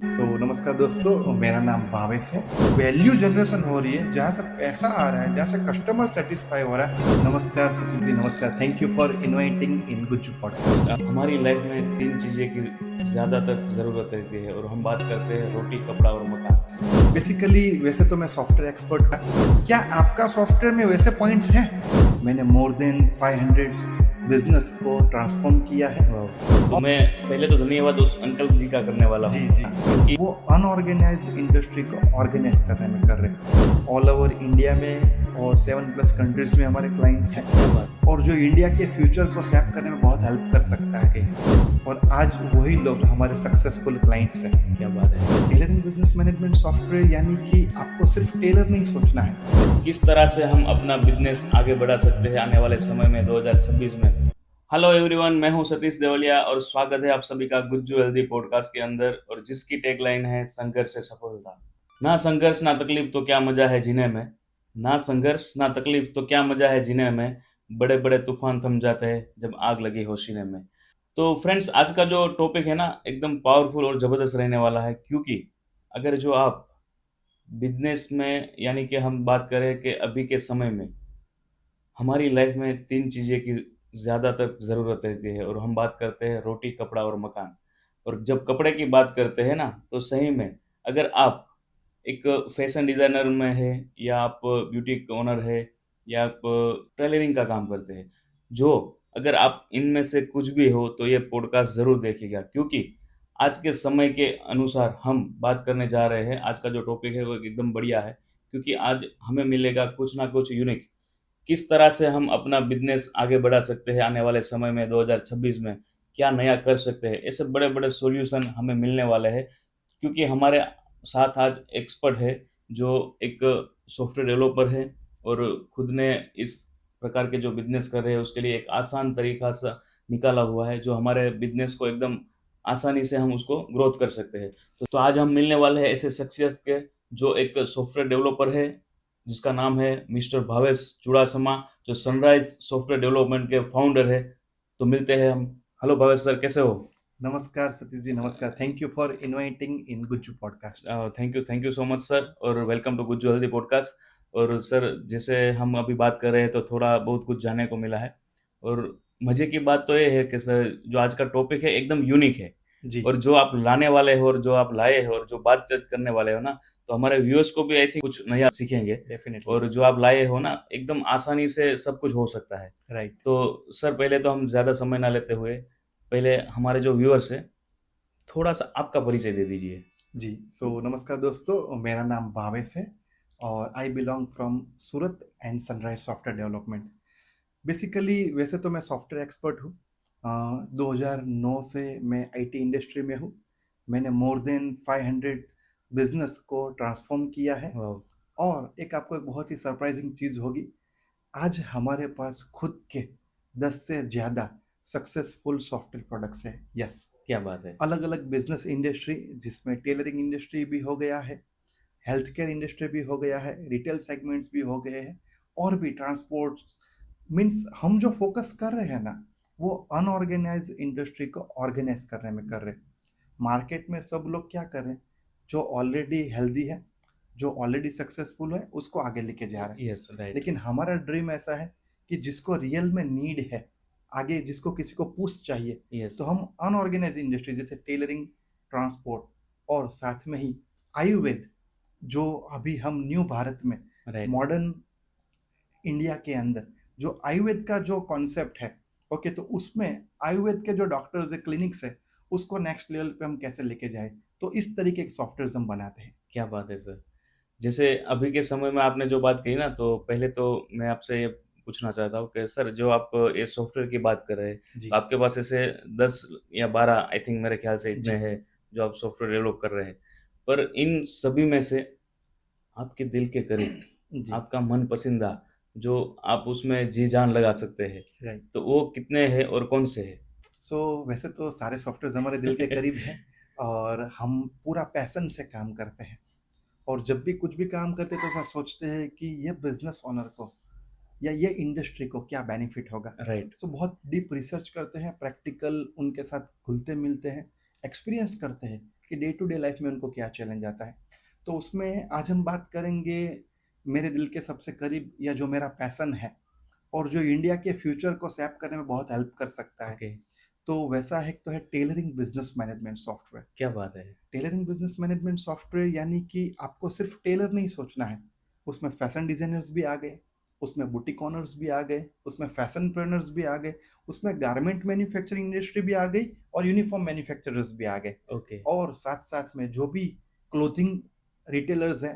नमस्कार दोस्तों, मेरा नाम भावेश है। वैल्यू जनरेशन हो रही है, जहाँ से पैसा आ रहा है, जहाँ से कस्टमर सेटिस्फाई हो रहा है। नमस्कार सतीश जी, नमस्कार। Thank you for inviting in Gujju podcast. हमारी लाइफ में तीन चीज़ें की ज़्यादातर ज़रूरत रहती है और हम बात करते हैं रोटी, कपड़ा और मकान। बेसिकली वैसे तो मैं सॉफ्टवेयर एक्सपर्ट हूँ। क्या आपका सॉफ्टवेयर में वैसे पॉइंट्स हैं? मैंने मोर देन 500 बिजनेस को ट्रांसफॉर्म किया है। तो मैं पहले तो धन्यवाद उस अंकल जी का करने वाला जी हूँ जी, क्योंकि वो अनऑर्गेनाइज इंडस्ट्री को ऑर्गेनाइज करने में कर रहे हैं। ऑल ओवर इंडिया में और 7+ कंट्रीज में हमारे क्लाइंट्स हैं, और जो इंडिया के फ्यूचर को सेव करने में बहुत हेल्प कर सकता है। और आज वही लोग हमारे सक्सेसफुल क्लाइंट्स हैं। क्या बात है। टेलरिंग बिजनेस मैनेजमेंट सॉफ्टवेयर, यानी कि आपको सिर्फ टेलर नहीं सोचना है। किस तरह से हम अपना बिजनेस आगे बढ़ा सकते हैं आने वाले समय में 2026 में। हेलो एवरीवन, मैं हूं सतीश देवलिया और स्वागत है आप सभी का गुज्जू हेल्दी पॉडकास्ट के अंदर, और जिसकी टैगलाइन है संघर्ष से सफलता। ना संघर्ष ना तकलीफ तो क्या मजा है जीने में। ना संघर्ष ना तकलीफ तो क्या मजा है जीने में। बड़े बड़े तूफान थम जाते हैं जब आग लगी हो सीने में। तो फ्रेंड्स, आज का जो टॉपिक है ना, एकदम पावरफुल और जबरदस्त रहने वाला है, क्योंकि अगर जो आप बिजनेस में, यानी कि हम बात करें कि अभी के समय में हमारी लाइफ में तीन चीज़ें की ज़्यादातर ज़रूरत रहती है और हम बात करते हैं रोटी, कपड़ा और मकान। और जब कपड़े की बात करते हैं ना, तो सही में अगर आप एक फैशन डिज़ाइनर में है, या आप ब्यूटी ओनर है, या आप टेलरिंग का काम करते हैं, जो अगर आप इनमें से कुछ भी हो तो ये पॉडकास्ट ज़रूर देखिएगा, क्योंकि आज के समय के अनुसार हम बात करने जा रहे हैं। आज का जो टॉपिक है वो एकदम बढ़िया है, क्योंकि आज हमें मिलेगा कुछ ना कुछ यूनिक। किस तरह से हम अपना बिजनेस आगे बढ़ा सकते हैं आने वाले समय में 2026 में, क्या नया कर सकते हैं, ऐसे बड़े बड़े सॉल्यूशन हमें मिलने वाले हैं। क्योंकि हमारे साथ आज एक्सपर्ट है, जो एक सॉफ्टवेयर डेवलपर है और खुद ने इस प्रकार के जो बिजनेस कर रहे हैं उसके लिए एक आसान तरीका सा निकाला हुआ है, जो हमारे बिजनेस को एकदम आसानी से हम उसको ग्रोथ कर सकते हैं। तो आज हम मिलने वाले हैं ऐसे शख्सियत के, जो एक सॉफ्टवेयर डेवलपर है, जिसका नाम है मिस्टर भावेश चुड़ासमा, जो सनराइज सॉफ्टवेयर डेवलपमेंट के फाउंडर है। तो मिलते हैं हम। हेलो भावेश सर, कैसे हो? नमस्कार सतीश जी, नमस्कार। Thank you for inviting in Gujju podcast. Thank you so much sir, और welcome to Gujju healthy podcast. और सर, जैसे हम अभी बात कर रहे हैं तो थोड़ा बहुत कुछ जानने को मिला है। और मज़े की बात तो ये है कि सर, जो आज का टॉपिक है एकदम यूनिक है। जी, और जो आप लाने वाले हो और जो आप लाए हो और जो बातचीत करने वाले हो ना, तो हमारे व्यूअर्स को भी आई थिंक कुछ नया सीखेंगे। डेफिनेटली। और जो आप लाए हो ना, एकदम आसानी से सब कुछ हो सकता है। राइट। तो सर, पहले तो हम ज़्यादा समय ना लेते हुए, पहले हमारे जो व्यूअर्स है, थोड़ा सा आपका परिचय दे दीजिए। जी, नमस्कार दोस्तों, मेरा नाम भावेश है और I belong from Surat and sunrise software development. Basically वैसे तो मैं सॉफ्टवेयर एक्सपर्ट हूँ। 2009 से मैं आईटी इंडस्ट्री में हूँ। मैंने मोर देन 500 बिजनेस को ट्रांसफॉर्म किया है। वाह। और एक आपको एक बहुत ही सरप्राइजिंग चीज़ होगी, आज हमारे पास खुद के 10 से ज़्यादा सक्सेसफुल सॉफ्टवेयर प्रोडक्ट्स हैं। यस, क्या बात है। अलग अलग बिजनेस इंडस्ट्री, जिसमें टेलरिंग इंडस्ट्री भी हो गया है, हेल्थ केयर इंडस्ट्री भी हो गया है, रिटेल सेगमेंट्स भी हो गए हैं, और भी ट्रांसपोर्ट। मीन्स हम जो फोकस कर रहे हैं ना, वो अनऑर्गेनाइज इंडस्ट्री को ऑर्गेनाइज करने में कर रहे हैं। मार्केट में सब लोग क्या कर रहे हैं? जो ऑलरेडी हेल्दी है, जो ऑलरेडी सक्सेसफुल है, उसको आगे लेके जा रहे हैं। Yes, right. लेकिन हमारा ड्रीम ऐसा है कि जिसको रियल में नीड है, आगे जिसको किसी को पुश चाहिए, यस। तो हम अनऑर्गेनाइज इंडस्ट्री जैसे टेलरिंग, ट्रांसपोर्ट, और साथ में ही आयुर्वेद, जो अभी हम न्यू भारत में, राइट। मॉडर्न इंडिया के अंदर जो आयुर्वेद का जो कॉन्सेप्ट है, ओके, तो उसमें आयुर्वेद के जो डॉक्टर्स है, क्लिनिक्स है, उसको नेक्स्ट लेवल पे हम कैसे लेके जाए, तो इस तरीके के सॉफ्टवेयर हम बनाते हैं। क्या बात है सर। जैसे अभी के समय में आपने जो बात कही ना, तो पहले तो मैं आपसे ये पूछना चाहता हूँ कि सर, जो आप ये सॉफ्टवेयर की बात कर रहे हैं, जी तो आपके पास ऐसे 10 या 12 आई थिंक, मेरे ख्याल से इतने जी हैं जो आप सॉफ्टवेयर डेवलप कर रहे हैं। पर इन सभी में से आपके दिल के करीब, जी। आपका मन पसंदीदा, जो आप उसमें जी जान लगा सकते हैं, राइट। तो वो कितने हैं और कौन से हैं? वैसे तो सारे सॉफ्टवेयर हमारे दिल के करीब हैं, और हम पूरा पैशन से काम करते हैं। और जब भी कुछ भी काम करते हैं तो ऐसा सोचते हैं कि ये बिजनेस ओनर को या ये इंडस्ट्री को क्या बेनिफिट होगा। राइट। बहुत डीप रिसर्च करते हैं, प्रैक्टिकल उनके साथ घुलते मिलते हैं, एक्सपीरियंस करते हैं कि डे टू डे लाइफ में उनको क्या चैलेंज आता है। तो उसमें आज हम बात करेंगे मेरे दिल के सबसे करीब, या जो मेरा पैशन है और जो इंडिया के फ्यूचर को सेप करने में बहुत हेल्प कर सकता है। ओके, तो वैसा एक तो है टेलरिंग बिजनेस मैनेजमेंट सॉफ्टवेयर। क्या बात है। टेलरिंग बिजनेस मैनेजमेंट सॉफ्टवेयर यानी कि आपको सिर्फ टेलर नहीं सोचना है, उसमें फैशन डिजाइनर्स भी आ गए, उसमें बुटीक ऑनर्स भी आ गए, उसमें फैशन प्रेनर्स भी आ गए, उसमें गारमेंट मैन्युफैक्चरिंग इंडस्ट्री भी आ गई और यूनिफॉर्म मैन्युफैक्चरर्स भी आ गए। ओके, और साथ साथ में जो भी क्लोथिंग रिटेलर्स हैं,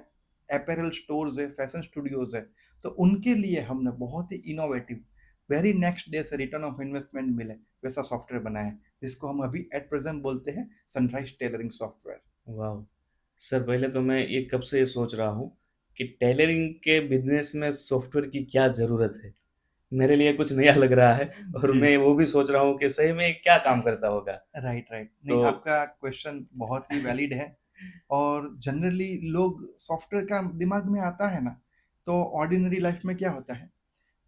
अपैरल स्टोर्स है, फैशन स्टूडियोज है, तो उनके लिए हमने बहुत ही इनोवेटिव, वेरी नेक्स्ट डे से रिटर्न ऑफ इन्वेस्टमेंट मिले वैसा सॉफ्टवेयर बनाया है, जिसको हम अभी एट प्रेजेंट बोलते हैं सनराइज टेलरिंग सॉफ्टवेयर। वाह! सर पहले तो मैं ये कब से ये सोच रहा हूँ कि टेलरिंग के बिज़नेस में सॉफ्टवेयर की क्या ज़रूरत है? मेरे लिए कुछ नया लग रहा है और जी, मैं वो भी सोच रहा हूँ कि सही में ये क्या काम करता होगा? राइट राइट, नहीं तो आपका क्वेश्चन बहुत ही वैलिड है। और जनरली लोग सॉफ्टवेयर का दिमाग में आता है ना, तो ऑर्डिनरी लाइफ में क्या होता है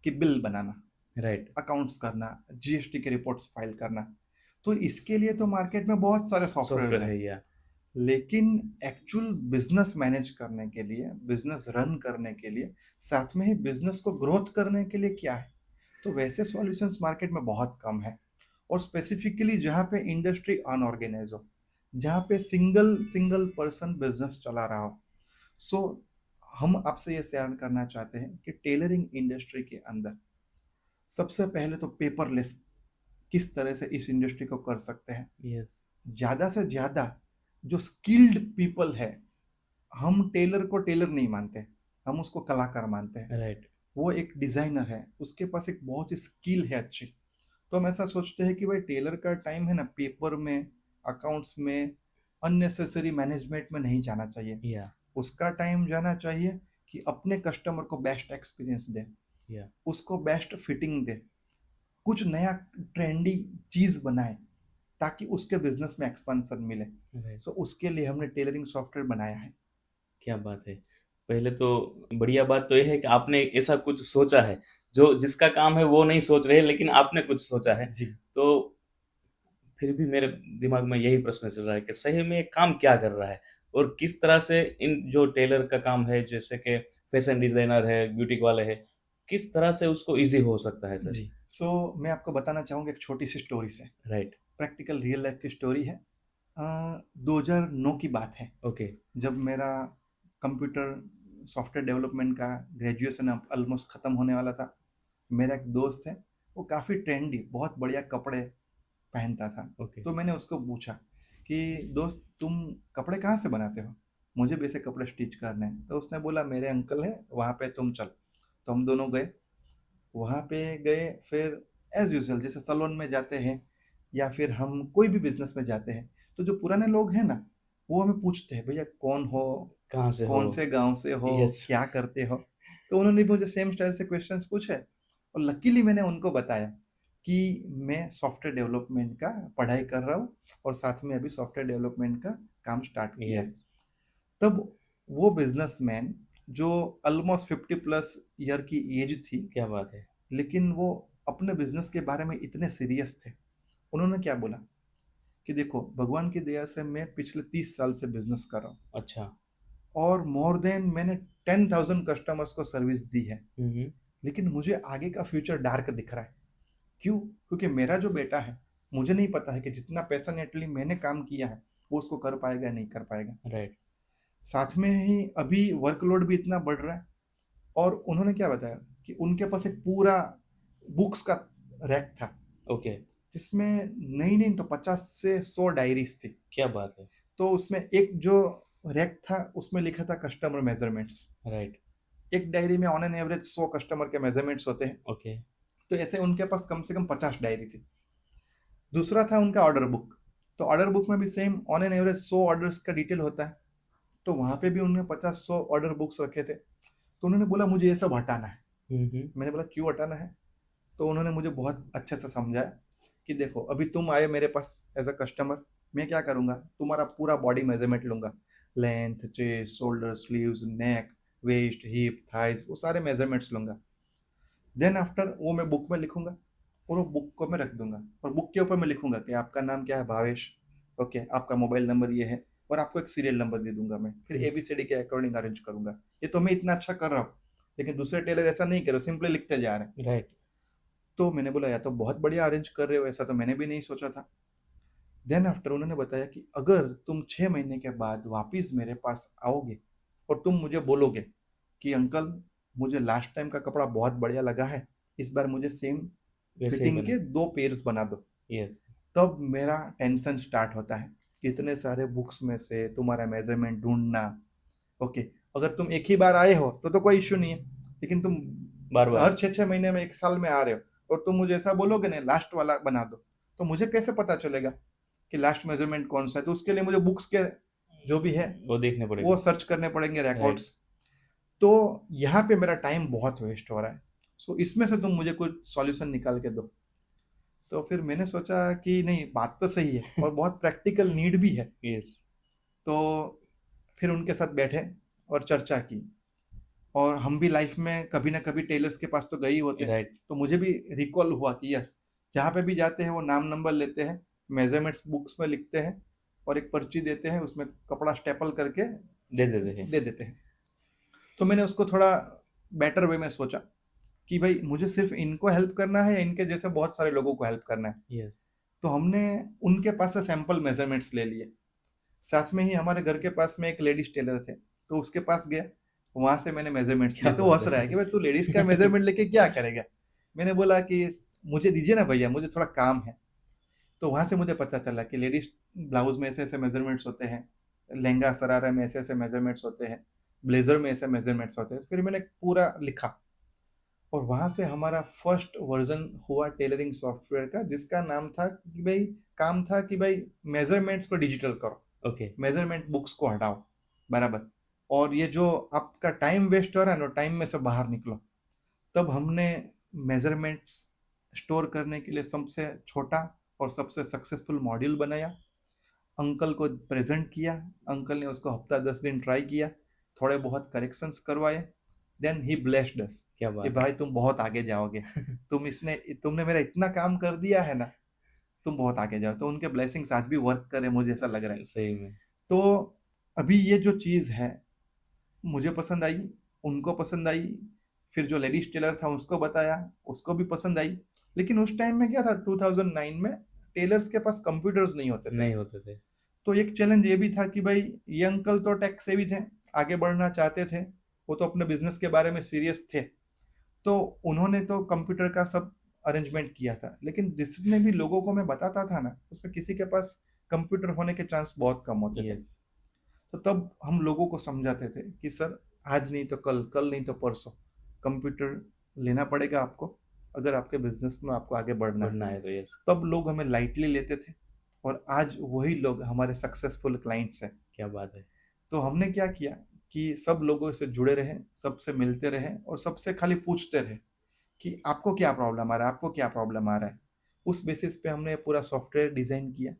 कि बिल बनाना, राइट, अकाउंट्स करना, जीएसटी के रिपोर्ट्स फाइल करना। तो इसके लिए तो मार्केट में बहुत सारे सॉफ्टवेयर्स सॉफ्टवेयर हैं, है या लेकिन एक्चुअल बिजनेस मैनेज करने के लिए, बिजनेस रन करने के लिए, साथ में ही बिजनेस को ग्रोथ करने के लिए क्या है, तो वैसे सॉल्यूशंस मार्केट में बहुत कम है। और स्पेसिफिकली जहाँ पे इंडस्ट्री अनऑर्गेनाइज हो, जहाँ पे सिंगल सिंगल पर्सन बिजनेस चला रहा हो। सो हम आपसे ये शेयर करना चाहते हैं कि टेलरिंग इंडस्ट्री के अंदर सबसे पहले तो पेपरलेस किस तरह से इस इंडस्ट्री को कर सकते हैं। यस, ज़्यादा से ज़्यादा जो स्किल्ड पीपल है, हम टेलर को टेलर नहीं मानते, हम उसको कलाकार मानते हैं। राइट, वो एक डिज़ाइनर है, उसके पास एक बहुत ही स्किल है अच्छी। तो हम ऐसा सोचते हैं कि भाई टेलर का टाइम है ना पेपर में, अकाउंट्स में, अननेसेसरी मैनेजमेंट में नहीं जाना चाहिए। या, उसका टाइम जाना चाहिए कि अपने कस्टमर को बेस्ट एक्सपीरियंस दे, या, उसको बेस्ट फिटिंग दे, कुछ नया ट्रेंडी चीज़ बनाए ताकि उसके बिजनेस में एक्सपांसन मिले। राइट, सो उसके लिए हमने टेलरिंग सॉफ्टवेयर बनाया है। क्या बात है। पहले तो बढ़िया बात तो ये है कि आपने ऐसा कुछ सोचा है, जो जिसका काम है वो नहीं सोच रहे लेकिन आपने कुछ सोचा है। जी, तो फिर भी मेरे दिमाग में यही प्रश्न चल रहा है कि सही में ये काम क्या कर रहा है? और किस तरह से इन जो टेलर का काम है, जैसे कि फैशन डिज़ाइनर है, ब्यूटीक वाले हैं, किस तरह से उसको ईज़ी हो सकता है सर? जी। सो मैं आपको बताना चाहूँगा एक छोटी सी स्टोरी से, राइट, प्रैक्टिकल रियल लाइफ की स्टोरी है। 2009 की बात है, ओके, जब मेरा कंप्यूटर सॉफ्टवेयर डेवलपमेंट का ग्रेजुएशन अब ऑलमोस्ट ख़त्म होने वाला था। मेरा एक दोस्त है, वो काफ़ी ट्रेंडी बहुत बढ़िया कपड़े पहनता था। ओके, तो मैंने उसको पूछा कि दोस्त तुम कपड़े कहाँ से बनाते हो? मुझे भी ऐसे कपड़े स्टिच करने हैं। तो उसने बोला मेरे अंकल हैं वहाँ पे, तुम चल। तो हम दोनों गए, वहाँ पे गए, फिर एज़ यूजुअल जैसे सैलून में जाते हैं या फिर हम कोई भी बिज़नेस में जाते हैं, तो जो पुराने लोग हैं ना, वो हमें पूछते हैं भैया कौन हो? कहाँ से हो? कौन से गाँव से हो? यस, क्या करते हो? तो उन्होंने भी मुझे सेम स्टाइल से क्वेश्चंस पूछे और लकीली मैंने उनको बताया कि मैं सॉफ्टवेयर डेवलपमेंट का पढ़ाई कर रहा हूँ और साथ में अभी सॉफ्टवेयर डेवलपमेंट का काम स्टार्ट किया है। यस, तब वो बिजनेसमैन जो ऑलमोस्ट 50 प्लस ईयर की एज थी, क्या बात है। लेकिन वो अपने बिजनेस के बारे में इतने सीरियस थे। उन्होंने क्या बोला कि देखो भगवान की दया से मैं पिछले 30 साल से बिजनेस कर रहा हूँ अच्छा, और मोर देन मैंने 10,000 कस्टमर्स को सर्विस दी है, हुँ, हुँ, लेकिन मुझे आगे का फ्यूचर डार्क दिख रहा है। क्यों? क्योंकि मेरा जो बेटा है, मुझे नहीं पता है कि जितना पैशनेटली मैंने काम किया है वो उसको कर पाएगा नहीं कर पाएगा। राइट, साथ में ही अभी वर्कलोड भी इतना बढ़ रहा है। और उन्होंने क्या बताया कि उनके पास एक पूरा बुक्स का रैक था, ओके, जिसमें नहीं नहीं तो 50 से 100 डायरीज थी। क्या बात है। तो उसमें एक जो रैक था उसमें लिखा था कस्टमर मेजरमेंट्स। राइट, एक डायरी में ऑन एन एवरेज 100 कस्टमर के मेजरमेंट्स होते हैं। ओके, तो ऐसे उनके पास कम से कम 50 डायरी थी। दूसरा था उनका ऑर्डर बुक। तो ऑर्डर बुक में भी same on an average 100 orders का डिटेल होता है। तो वहाँ पे भी उन्होंने 50-100 ऑर्डर बुक्स रखे थे। तो उन्होंने बोला मुझे ये सब हटाना है। हुँ, हुँ, मैंने बोला क्यों हटाना है? तो उन्होंने मुझे बहुत अच्छे से समझाया कि देखो अभी तुम आए मेरे पास एज अ कस्टमर, मैं क्या करूँगा, तुम्हारा पूरा बॉडी मेजरमेंट लूँगा, लेंथ, चेस्ट, शोल्डर, स्लीव्स, नेक, वेस्ट, हिप, थाइज, वो सारे मेजरमेंट्स लूँगा। देन आफ्टर वो मैं बुक में लिखूंगा और वो बुक को मैं रख दूंगा और बुक के ऊपर मैं लिखूंगा कि आपका नाम क्या है, भावेश। ओके, आपका मोबाइल नंबर ये है, और आपको एक सीरियल नंबर दे दूंगा, मैं फिर ABCD के अकॉर्डिंग अरेंज करूंगा। ये तो मैं इतना अच्छा कर रहा हूँ, लेकिन दूसरे टेलर ऐसा नहीं कर रहे, सिंपली लिखते जा रहे हैं। राइट। तो मैंने बोला या तो बहुत बढ़िया अरेंज कर रहे हो, ऐसा तो मैंने भी नहीं सोचा था। देन आफ्टर उन्होंने बताया कि अगर तुम 6 महीने के बाद वापिस मेरे पास आओगे और तुम मुझे बोलोगे कि अंकल मुझे लास्ट टाइम का कपड़ा बहुत बढ़िया लगा है, इस बार मुझे सेम वैसे ही फिटिंग बने। के 2 पेयर्स बना दो, यस। तब मेरा टेंशन स्टार्ट होता है कि इतने सारे बुक्स में से तुम्हारा मेजरमेंट ढूंढना। ओके, अगर तुम एक ही बार आए हो तो कोई इश्यू नहीं है, लेकिन तुम बार बार। हर 6 6 महीने में, 1 साल में आ रहे हो और तुम मुझे ऐसा बोलोगे ना लास्ट वाला बना दो, तो मुझे कैसे पता चलेगा कि लास्ट मेजरमेंट कौन सा है? तो उसके लिए मुझे बुक्स के जो भी है वो देखने वो पड़ेगा। सर्च करने पड़ेंगे, राइट। रिकॉर्ड्स। तो यहाँ पे मेरा टाइम बहुत वेस्ट हो रहा है। सो इसमें से तुम मुझे कुछ सॉल्यूशन निकाल के दो। तो फिर मैंने सोचा कि नहीं, बात तो सही है और बहुत प्रैक्टिकल नीड भी है। यस। तो फिर उनके साथ बैठे और चर्चा की, और हम भी लाइफ में कभी ना कभी टेलर्स के पास तो गए ही होते हैं। राइट। तो मुझे भी रिकॉल हुआ कि यस, जहाँ पे भी जाते हैं वो नाम नंबर लेते हैं, मेजरमेंट्स बुक्स में लिखते हैं और एक पर्ची देते हैं, उसमें कपड़ा स्टेपल करके दे देते हैं। दे देते हैं। तो मैंने उसको थोड़ा बेटर वे में सोचा कि भाई मुझे सिर्फ इनको हेल्प करना है या इनके जैसे बहुत सारे लोगों को हेल्प करना है। यस। तो हमने उनके पास से सैंपल मेजरमेंट्स ले लिए। साथ में ही हमारे घर के पास में एक लेडीज टेलर थे, तो उसके पास गया, वहां से मैंने मेजरमेंट्स क्या लिए। तो वो बात हंस रहा है है। कि भाई तू लेडीज का मेजरमेंट लेके क्या करेगा? मैंने बोला कि मुझे दीजिए ना भैया, मुझे थोड़ा काम है। तो वहां से मुझे पता चला कि लेडीज ब्लाउज में ऐसे ऐसे मेजरमेंट्स होते हैं, लहंगा सरारा में ऐसे ऐसे मेजरमेंट्स होते हैं, ब्लेजर में ऐसे मेजरमेंट्स होते हैं। फिर मैंने पूरा लिखा और वहां से हमारा फर्स्ट वर्जन हुआ टेलरिंग सॉफ्टवेयर का, जिसका नाम था कि भाई, काम था कि भाई मेजरमेंट्स को डिजिटल करो, ओके। मेजरमेंट बुक्स को हटाओ, बराबर। और ये जो आपका टाइम वेस्ट हो रहा है ना, टाइम में से बाहर निकलो। तब हमने मेजरमेंट्स स्टोर करने के लिए सबसे छोटा और सबसे सक्सेसफुल मॉड्यूल बनाया, अंकल को प्रेजेंट किया। अंकल ने उसको हफ्ता 10 दिन ट्राई किया, थोड़े बहुत करेक्शंस करवाए। देन ही ब्लेस्ड अस क्या कि बात भाई तुम बहुत आगे जाओगे, तुमने मेरा इतना काम कर दिया है ना, तुम बहुत आगे जाओ। तो उनके ब्लेसिंग्स आज भी वर्क करे, मुझे ऐसा लग रहा है। है। सही में। तो अभी ये जो चीज़ है मुझे पसंद आई, उनको पसंद आई, फिर जो लेडीज टेलर था उसको बताया, उसको भी पसंद आई। लेकिन उस टाइम में क्या था, 2009 में टेलर्स के पास कंप्यूटर्स नहीं होते थे। नहीं होते थे। तो एक चैलेंज ये भी था कि भाई ये अंकल तो टेक से भी थे, आगे बढ़ना चाहते थे, वो तो अपने बिजनेस के बारे में सीरियस थे। तो उन्होंने तो कंप्यूटर का सब अरेंजमेंट किया था, लेकिन जितने भी लोगों को मैं बताता था ना, उसमें किसी के पास कंप्यूटर होने के चांस बहुत कम होते थे। यस। तो तब हम लोगों को समझाते थे कि सर, आज नहीं तो कल, कल नहीं तो परसों कंप्यूटर लेना पड़ेगा आपको, अगर आपके बिजनेस में आपको आगे बढ़ना है। बढ़ना है तो। यस। तब लोग हमें लाइटली लेते थे, और आज वही लोग हमारे सक्सेसफुल क्लाइंट्स हैं। क्या बात है। तो हमने क्या किया कि सब लोगों से जुड़े रहे, सबसे मिलते रहे और सबसे खाली पूछते रहे कि आपको क्या प्रॉब्लम आ रहा है, आपको क्या प्रॉब्लम आ रहा है। उस बेसिस पे हमने पूरा सॉफ्टवेयर डिज़ाइन किया,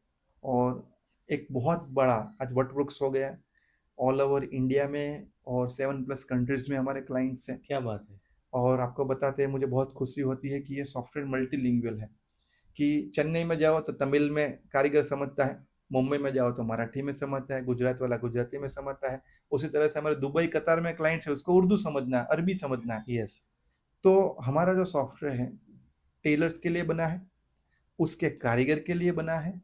और एक बहुत बड़ा आज वर्कब्रुक्स हो गया, ऑल ओवर इंडिया में और 7+ कंट्रीज में हमारे क्लाइंट्स हैं। क्या बात है। और आपको बताते हैं मुझे बहुत खुशी होती है कि ये सॉफ्टवेयर मल्टीलिंगुअल है, कि चेन्नई में जाओ तो तमिल में कारीगर समझता है, मुंबई में जाओ तो मराठी में समझता है, गुजरात वाला गुजराती में समझता है। उसी तरह से हमारे दुबई कतार में क्लाइंट्स है, उसको उर्दू समझना है, अरबी समझना है। यस। तो हमारा जो सॉफ्टवेयर है टेलर्स के लिए बना है, उसके कारीगर के लिए बना है,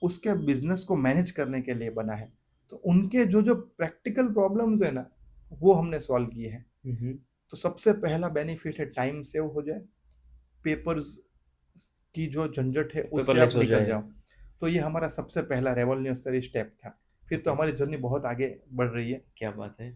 उसके बिजनेस को मैनेज करने के लिए बना है। तो उनके जो जो प्रैक्टिकल प्रॉब्लम्स है ना, वो हमने सॉल्व किए हैं। तो सबसे पहला बेनिफिट है टाइम सेव हो जाए, पेपर्स की जो झंझट है उससे पेपरलेस आप हो निकल जाए। जाओ। तो ये हमारा सबसे पहला रेवोल्यूशनरी स्टेप था। फिर तो Okay. हमारी जर्नी बहुत आगे बढ़ रही है। क्या बात है।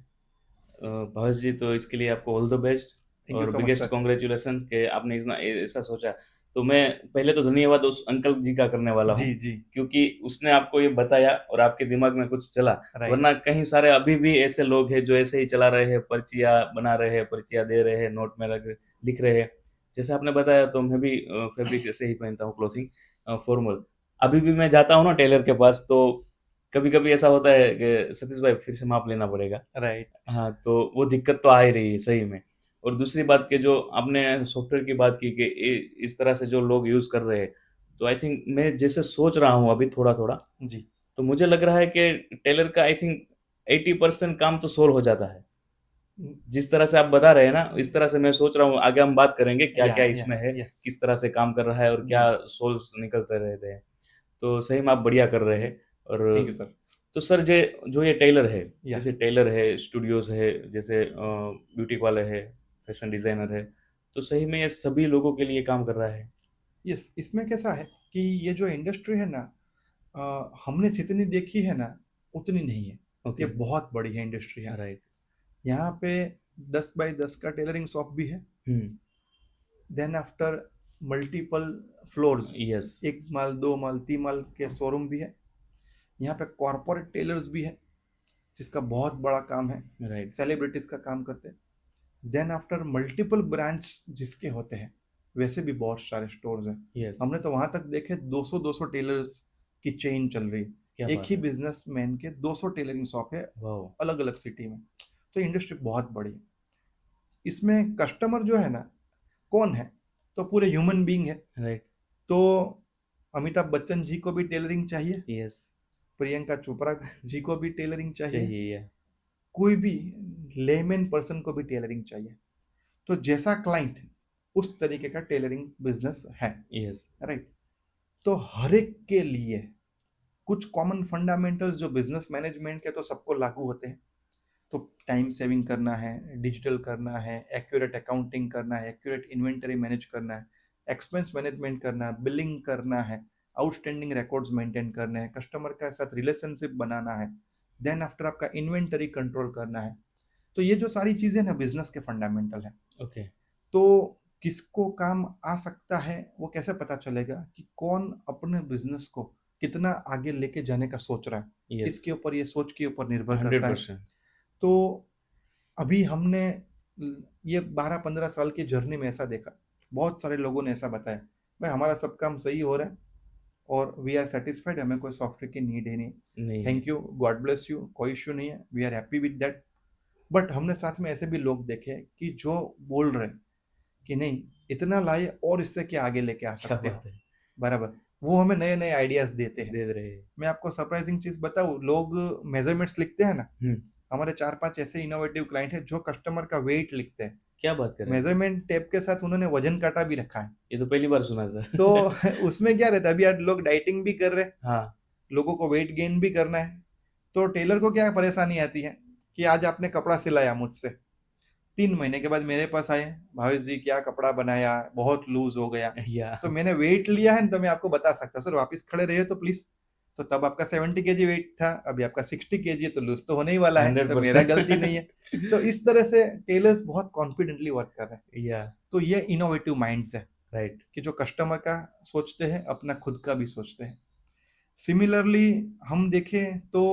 भावेश जी, तो इसके लिए आपको all the best thank you और so much biggest sir. Congratulation कि आपने इतना ऐसा सोचा। तो मैं पहले तो धन्यवाद उस अंकल जी का करने वाला हूँ, जी जी। क्योंकि उसने आपको ये बताया और आपके दिमाग में कुछ चला। राइट। वरना कहीं सारे अभी भी ऐसे लोग हैं जो ऐसे ही चला रहे हैं, पर्चियाँ बना रहे हैं, पर्चियाँ दे रहे हैं, नोट में लिख रहे हैं। जैसे आपने बताया, तो मैं भी फैब्रिक से ही पहनता हूँ, क्लोथिंग फॉर्मल। अभी भी मैं जाता हूँ ना टेलर के पास, तो कभी कभी ऐसा होता है कि सतीश भाई फिर से माप लेना पड़ेगा। राइट। हाँ, तो वो दिक्कत तो आ ही रही है सही में। और दूसरी बात कि जो आपने सॉफ्टवेयर की बात की कि इस तरह से जो लोग यूज़ कर रहे हैं, तो आई थिंक मैं जैसे सोच रहा हूँ अभी थोड़ा थोड़ा, जी। तो मुझे लग रहा है कि टेलर का आई थिंक 80% काम तो सोल्व हो जाता है। जिस तरह से आप बता रहे हैं ना, इस तरह से मैं सोच रहा हूँ आगे हम बात करेंगे क्या या क्या या इसमें है, यस किस तरह से काम कर रहा है और जी क्या सोल्स निकलते रहते हैं। तो सही में आप बढ़िया कर रहे हैं। और थैंक यू सर तो सर जो ये टेलर है, या जैसे टेलर है, स्टूडियोज है, जैसे ब्यूटी वाले है, फैशन डिजाइनर है, तो सही में ये सभी लोगों के लिए काम कर रहा है। यस इसमें कैसा है कि ये जो इंडस्ट्री है ना हमने जितनी देखी है ना उतनी नहीं है ओके। ये बहुत बड़ी है इंडस्ट्री है राइट। यहाँ पे 10 बाई 10 का टेलरिंग शॉप भी है hmm. Then after multiple floors yes. एक माल दो माल तीन माल के शोरूम भी है यहाँ पे कॉरपोरेट टेलर्स भी है जिसका बहुत बड़ा काम है राइट। सेलिब्रिटीज का काम करते हैं देन आफ्टर मल्टीपल ब्रांच जिसके होते हैं वैसे भी बहुत सारे स्टोर्स हैं यस। हमने तो वहां तक देखे 200 टेलर्स की चेन चल रही क्या है एक बात ही है। बिजनेसमैन के 200 टेलरिंग शॉप है वाओ। अलग अलग सिटी में तो इंडस्ट्री बहुत बड़ी है इसमें कस्टमर जो है ना कौन है तो पूरे ह्यूमन बीइंग है राइट। तो अमिताभ बच्चन जी को भी टेलरिंग चाहिए यस। प्रियंका चोपड़ा जी को भी टेलरिंग चाहिए चाहिए या। कोई भी लेमैन पर्सन को भी टेलरिंग चाहिए तो जैसा क्लाइंट उस तरीके का टेलरिंग बिजनेस है यस। राइट तो हर एक के लिए कुछ कॉमन फंडामेंटल्स जो बिजनेस मैनेजमेंट के तो सबको लागू होते हैं तो टाइम सेविंग करना है डिजिटल करना है एक्यूरेट अकाउंटिंग करना है एक्यूरेट इन्वेंटरी मैनेज करना है एक्सपेंस मैनेजमेंट करना है बिलिंग करना है आउटस्टैंडिंग रिकॉर्ड्स मेंटेन करने हैं कस्टमर के साथ रिलेशनशिप बनाना है देन आफ्टर आपका इन्वेंटरी कंट्रोल करना है तो ये जो सारी चीजें ना बिजनेस के फंडामेंटल है ओके। तो किसको काम आ सकता है वो कैसे पता चलेगा कि कौन अपने बिजनेस को कितना आगे लेके जाने का सोच रहा है यस। इसके ऊपर ये सोच के ऊपर निर्भर करता है 100%। तो अभी हमने ये 12-15 साल की जर्नी में ऐसा देखा बहुत सारे लोगों ने ऐसा बताया भाई हमारा सब काम सही हो रहा है और वी आर सेटिस्फाइड हमें कोई सॉफ्टवेयर की नीड ही नहीं नहीं है। Thank you God bless you कोई इश्यू नहीं है we are happy with that but हमने साथ में ऐसे भी लोग देखे कि जो बोल रहे हैं कि नहीं इतना लाए और इससे क्या आगे लेके आ क्या सकते हो बात है। बराबर वो हमें नए नए आइडियाज देते हैं दे रहे हैं। मैं आपको सरप्राइजिंग चीज बताऊं लोग मेजरमेंट्स लिखते हैं ना हम्म। हमारे 4-5 ऐसे इनोवेटिव क्लाइंट हैं जो कस्टमर का वेट लिखते हैं क्या बात कर रहे हैं सर। मेजरमेंट टेप के साथ उन्होंने वजन काटा भी रखा है ये तो पहली बार सुना सर। तो उसमें क्या रहता है अभी आज लोग डाइटिंग भी कर रहे हैं हाँ। लोगों को वेट गेन भी करना है तो टेलर को क्या परेशानी आती है कि आज आपने कपड़ा सिलाया मुझसे 3 महीने के बाद मेरे पास आए भावेश जी क्या कपड़ा बनाया बहुत लूज हो गया या। तो मैंने वेट लिया है तो मैं आपको बता सकता हूँ सर वापस खड़े रहिए तो प्लीज तो तब आपका 70 kg वेट था अभी आपका 60 kg है तो लूज तो होने ही वाला है तो मेरा 100%। गलती नहीं है तो इस तरह से टेलर्स बहुत कॉन्फिडेंटली वर्क कर रहे हैं या। तो ये इनोवेटिव माइंड्स है राइट। कि जो कस्टमर का सोचते हैं अपना खुद का भी सोचते हैं सिमिलरली हम देखें तो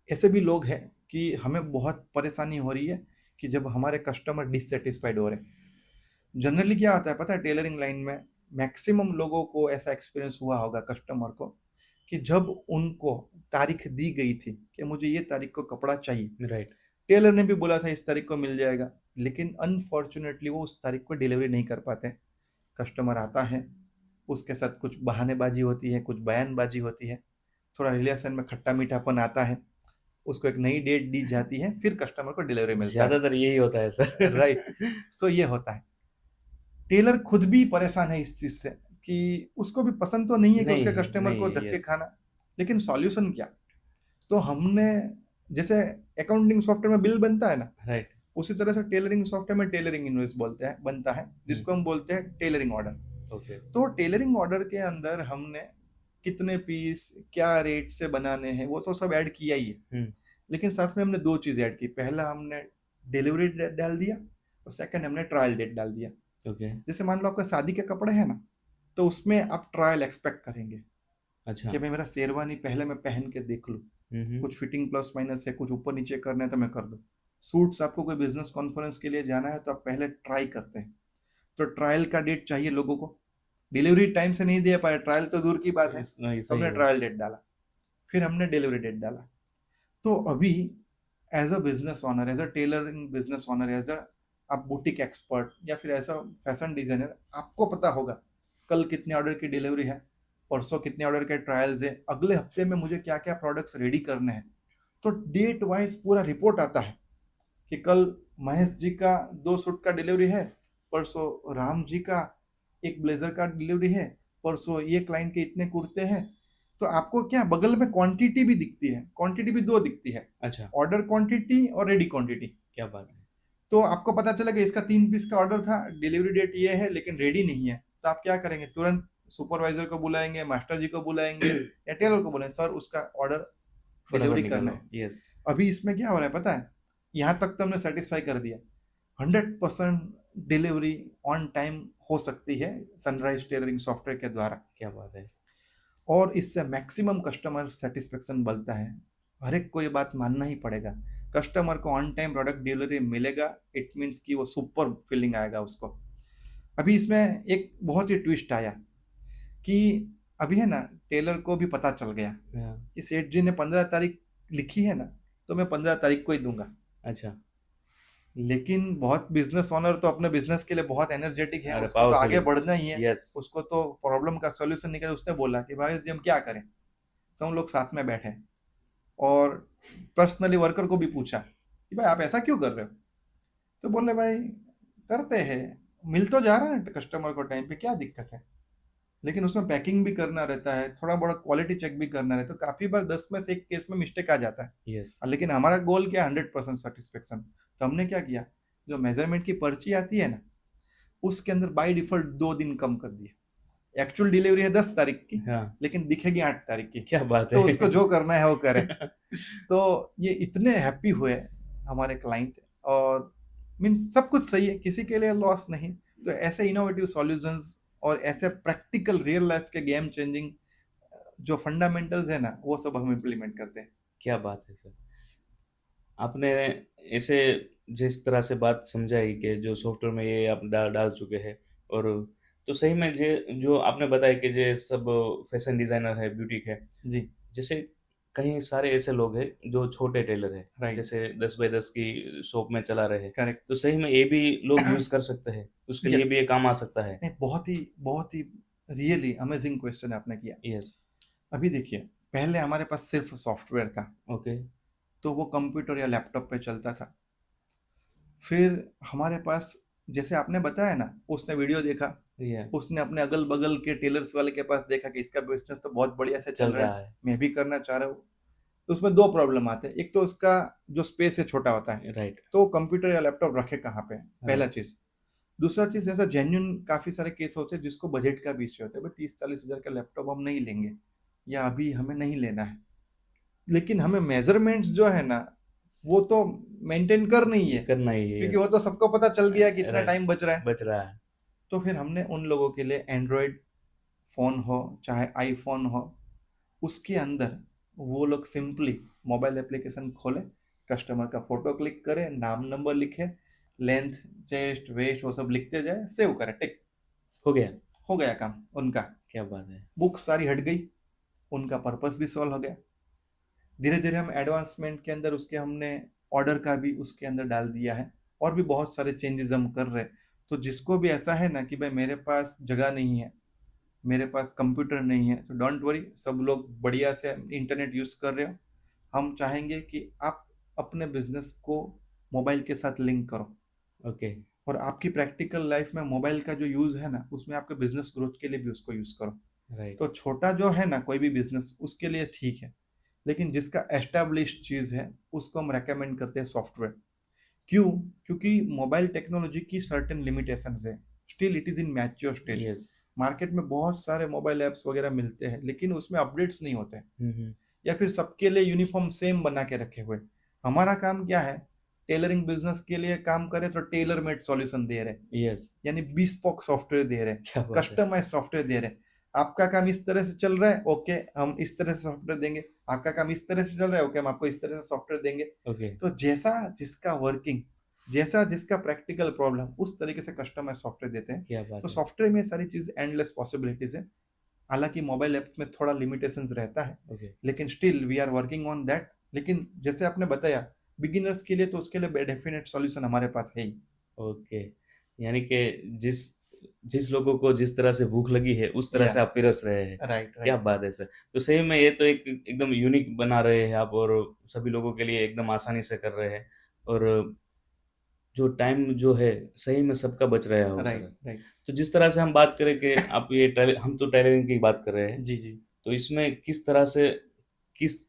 ऐसे भी लोग हैं कि हमें बहुत परेशानी हो रही है कि जब हमारे कस्टमर डिससेटिस्फाइड हो रहे हैं जनरली क्या होता है पता है टेलरिंग लाइन में मैक्सिमम लोगों को ऐसा एक्सपीरियंस हुआ होगा कस्टमर को कि जब उनको तारीख दी गई थी कि मुझे ये तारीख को कपड़ा चाहिए राइट। टेलर ने भी बोला था इस तारीख को मिल जाएगा लेकिन अनफॉर्चुनेटली वो उस तारीख को डिलीवरी नहीं कर पाते कस्टमर आता है उसके साथ कुछ बहानेबाजी होती है कुछ बयानबाजी होती है थोड़ा रिलेशन में खट्टा मीठापन आता है उसको एक नई डेट दी जाती है फिर कस्टमर को डिलीवरी मिलता है ज्यादातर यही होता है सर। राइट सो ये होता है टेलर खुद भी परेशान है इस चीज से कि उसको भी पसंद तो नहीं है कि नहीं उसके है, कस्टमर नहीं को है। धक्के यस। खाना लेकिन सॉल्यूशन क्या तो हमने जैसे अकाउंटिंग सॉफ्टवेयर में बिल बनता है ना राइट। उसी तरह से टेलरिंग सॉफ्टवेयर में टेलरिंग इनवॉइस बोलते हैं बनता है जिसको हम बोलते हैं टेलरिंग ऑर्डर ओके। तो टेलरिंग ऑर्डर के अंदर हमने कितने पीस क्या रेट से बनाने हैं वो तो सब ऐड किया ही है लेकिन साथ में हमने दो चीज ऐड की पहला हमने डिलीवरी डेट डाल दिया और सेकंड हमने ट्रायल डेट डाल दिया ओके। जैसे मान लो आपका शादी के कपड़े हैं ना तो उसमें आप ट्रायल एक्सपेक्ट करेंगे अच्छा। कि भाई मेरा शेरवानी पहले मैं पहन के देख लूँ कुछ फिटिंग प्लस माइनस है कुछ ऊपर नीचे करना है तो मैं कर दूँ सूट्स आपको कोई बिजनेस कॉन्फ्रेंस के लिए जाना है तो आप पहले ट्राई करते हैं तो ट्रायल का डेट चाहिए लोगों को डिलीवरी टाइम से नहीं दे पाए ट्रायल तो दूर की बात है नहीं, तो सही हमने है। ट्रायल डेट डाला फिर हमने डिलीवरी डेट डाला तो अभी as a business owner as a tailoring business owner as a आप बुटीक एक्सपर्ट या फिर एज अ फैशन डिजाइनर आपको पता होगा कल कितने ऑर्डर की डिलीवरी है परसों कितने ऑर्डर के ट्रायल्स है, अगले हफ्ते में मुझे क्या क्या प्रोडक्ट्स रेडी करने हैं। तो डेट वाइज पूरा रिपोर्ट आता है कि कल महेश जी का 2 सूट का डिलीवरी है, परसों राम जी का एक ब्लेजर का डिलीवरी है, परसों ये क्लाइंट के इतने कुर्ते हैं। तो आपको क्या बगल में क्वांटिटी भी दिखती है, क्वांटिटी भी 2 दिखती है, अच्छा, ऑर्डर क्वांटिटी और रेडी क्वांटिटी। क्या बात है। तो आपको पता चला कि इसका 3 पीस का ऑर्डर था, डिलीवरी डेट ये है लेकिन रेडी नहीं है, तो आप क्या करेंगे, तुरंत सुपरवाइजर को बुलाएंगे, मास्टर जी को बुलाएंगे या टेलर को बुलाएंगे, सर उसका ऑर्डर फटाफट डिलीवरी करना निकालो। है। यस। अभी इसमें क्या हो रहा है पता है, यहाँ तक तो हमने सेटिस्फाई कर दिया, 100% डिलीवरी ऑन टाइम हो सकती है सनराइज टेलरिंग सॉफ्टवेयर के द्वारा, क्या बात है। और इससे मैक्सिमम कस्टमर सेटिस्फेक्शन बनता है। हर एक को ये बात मानना ही पड़ेगा, कस्टमर को ऑन टाइम प्रोडक्ट डिलीवरी मिलेगा, इट मीन्स कि वो सुपर फीलिंग आएगा उसको। अभी इसमें एक बहुत ही ट्विस्ट आया कि अभी है ना, टेलर को भी पता चल गया हाँ, कि सेठ जी ने 15 तारीख लिखी है ना, तो मैं 15 तारीख को ही दूंगा। अच्छा। लेकिन बहुत बिजनेस ओनर तो अपने बिजनेस के लिए बहुत एनर्जेटिक है, अरे उसको तो पावरफुल आगे है। बढ़ना ही है, यस। उसको तो प्रॉब्लम का सॉल्यूशन निकले। उसने बोला कि भाई जी हम क्या करें, तो हम लोग साथ में बैठे और पर्सनली वर्कर को भी पूछा कि भाई आप ऐसा क्यों कर रहे हो, तो बोले भाई करते हैं, मिल तो जा रहा है कस्टमर को टाइम पे, क्या दिक्कत है, लेकिन उसमें पैकिंग भी करना रहता है, थोड़ा बड़ा क्वालिटी चेक भी करना रहता है, तो काफी बार 10 में से 1 केस में मिस्टेक आ जाता है। यस। लेकिन हमारा गोल क्या है, 100% सेटिस्फेक्शन। तो हमने क्या किया, जो मेजरमेंट की पर्ची आती है ना, उसके अंदर बाय डिफॉल्ट 2 दिन कम कर दिए। एक्चुअल डिलीवरी है 10 तारीख की, हाँ, लेकिन दिखेगी 8 तारीख की, क्या बात तो है। उसको जो करना है वो करे। तो ये इतने हैप्पी हुए हमारे क्लाइंट, और मीन्स सब कुछ सही है, किसी के लिए लॉस नहीं। तो ऐसे इनोवेटिव सॉल्यूशंस और ऐसे प्रैक्टिकल रियल लाइफ के गेम चेंजिंग जो फंडामेंटल्स है ना, वो सब हम इम्प्लीमेंट करते हैं। क्या बात है सर। आपने ऐसे जिस तरह से बात समझाई कि जो सॉफ्टवेयर में ये आप डाल चुके हैं, और तो सही में जे जो आपने बताया कि जे सब फैशन डिजाइनर है, ब्यूटिक है, जी, जैसे कई सारे ऐसे लोग हैं जो छोटे टेलर है, राइट, जैसे 10 बाय 10 की शॉप में चला रहे हैं, करेक्ट। तो सही में ये भी लोग यूज कर सकते हैं, उसके लिए यस, भी ये काम आ सकता है। नहीं बहुत ही रियली अमेजिंग क्वेश्चन आपने किया। यस। अभी देखिए, पहले हमारे पास सिर्फ सॉफ्टवेयर था, ओके। तो वो कंप्यूटर या लैपटॉप पे चलता था। फिर हमारे पास, जैसे आपने बताया ना, उसने वीडियो देखा, ये उसने अपने अगल बगल के टेलर्स वाले के पास देखा कि इसका बिजनेस तो बहुत बढ़िया से चल चल रहा रहा है, है। मैं भी करना चाह रहा हूँ। तो उसमें 2 प्रॉब्लम आते हैं, एक तो उसका जो स्पेस है छोटा होता है, राइट। तो कंप्यूटर या लैपटॉप रखे कहाँ पे, पहला राइट। चीज। दूसरा चीज, ऐसा जेन्युइन काफी सारे केस होते हैं जिसको बजट का भी इश्यू होता है, भाई 30-40 हज़ार का लैपटॉप हम नहीं लेंगे, या अभी हमें नहीं लेना है, लेकिन हमें मेजरमेंट्स जो है ना, वो तो मेंटेन करना ही है, करना ही है। क्योंकि यस। वो तो सबको पता चल गया कि इतना राइट। टाइम बच रहा है। बच रहा है। तो फिर हमने उन लोगों के लिए एंड्रॉयड फ़ोन हो चाहे आईफोन हो, उसके अंदर वो लोग सिंपली मोबाइल एप्लीकेशन खोले, कस्टमर का फोटो क्लिक करे, नाम नंबर लिखे, लेंथ, चेस्ट, वेस्ट वो सब लिखते जाए, सेव करे, टिक, हो गया। हो गया काम उनका। क्या बात है। बुक सारी हट गई, उनका पर्पस भी सॉल्व हो गया। धीरे धीरे हम एडवांसमेंट के अंदर उसके हमने ऑर्डर का भी उसके अंदर डाल दिया है, और भी बहुत सारे चेंजेस हम कर रहे हैं। तो जिसको भी ऐसा है ना कि भाई मेरे पास जगह नहीं है, मेरे पास कंप्यूटर नहीं है, तो डोंट वरी, सब लोग बढ़िया से इंटरनेट यूज़ कर रहे हो। हम चाहेंगे कि आप अपने बिजनेस को मोबाइल के साथ लिंक करो, ओके। और आपकी प्रैक्टिकल लाइफ में मोबाइल का जो यूज़ है ना, उसमें आपके बिजनेस ग्रोथ के लिए भी उसको यूज़ करो। राइट। तो छोटा जो है ना कोई भी बिजनेस, उसके लिए ठीक है, लेकिन जिसका एस्टेब्लिश्ड चीज़ है उसको हम रेकमेंड करते हैं सॉफ्टवेयर। क्यों? क्योंकि मोबाइल टेक्नोलॉजी की सर्टेन लिमिटेशंस है, still it is in mature stage. Yes. Market में बहुत सारे मोबाइल ऐप्स वगैरह मिलते हैं, लेकिन उसमें अपडेट्स नहीं होते, हम्म। या फिर सबके लिए यूनिफॉर्म सेम बना के रखे हुए। हमारा काम क्या है, टेलरिंग बिजनेस के लिए काम करें तो टेलर मेड सॉल्यूशन दे रहे, यस। यानी बिस्पोक सॉफ्टवेयर दे रहे, क्या बात है। कस्टमाइज सॉफ्टवेयर दे रहे। आपका काम इस तरह से चल रहा है, ओके हम इस तरह से सॉफ्टवेयर देंगे। आपका काम इस तरह से चल रहा है, ओके हम आपको इस तरह से सॉफ्टवेयर देंगे। ओके। तो जैसा जिसका वर्किंग, जैसा जिसका प्रैक्टिकल प्रॉब्लम, उस तरीके से कस्टमाइज सॉफ्टवेयर देते हैं। क्या तो बात है। सॉफ्टवेयर में सारी चीज एंडलेस पॉसिबिलिटीज है। हालांकि मोबाइल ऐप में थोड़ा लिमिटेशंस रहता है, ओके। लेकिन still we are working on that. लेकिन जैसे आपने बताया, बिगिनर्स के लिए तो उसके लिए डेफिनेट सॉल्यूशन हमारे पास है ही। ओके। यानी कि जिस जिस लोगों को जिस तरह से भूख लगी है उस तरह या से आप पिरस रहे हैं। राइट क्या राइट बात है सर। तो सही में ये तो एक एकदम यूनिक बना रहे हैं आप, और सभी लोगों के लिए एकदम आसानी से कर रहे हैं, और जो टाइम जो है सही में सबका बच रहा है सर। राइट राइट तो जिस तरह से हम बात करें कि आप ये हम तो टेलरिंग की बात कर रहे हैं, जी जी तो इसमें किस तरह से किस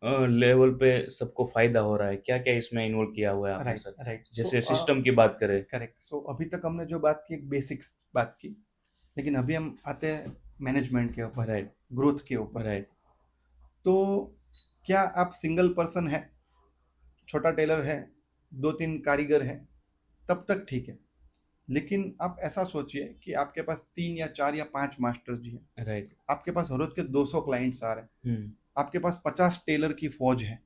लेवल पे सबको फायदा हो रहा है, क्या क्या इसमें इन्वॉल्व किया हुआ है आपने राइट सर? राइट जैसे सिस्टम की बात करें। करेक्ट सो अभी तक हमने जो बात की एक बेसिक्स बात की, लेकिन अभी हम आते हैं मैनेजमेंट के ऊपर, राइट ग्रोथ के ऊपर। राइट। तो क्या आप सिंगल पर्सन है, छोटा टेलर है, दो तीन कारीगर हैं, तब तक ठीक है। लेकिन आप ऐसा सोचिए कि आपके पास तीन या चार या पांच मास्टर जी हैं, राइट। आपके पास रोज के 200 क्लाइंट्स आ रहे हैं, हम्म। आपके पास 50 टेलर की फौज है।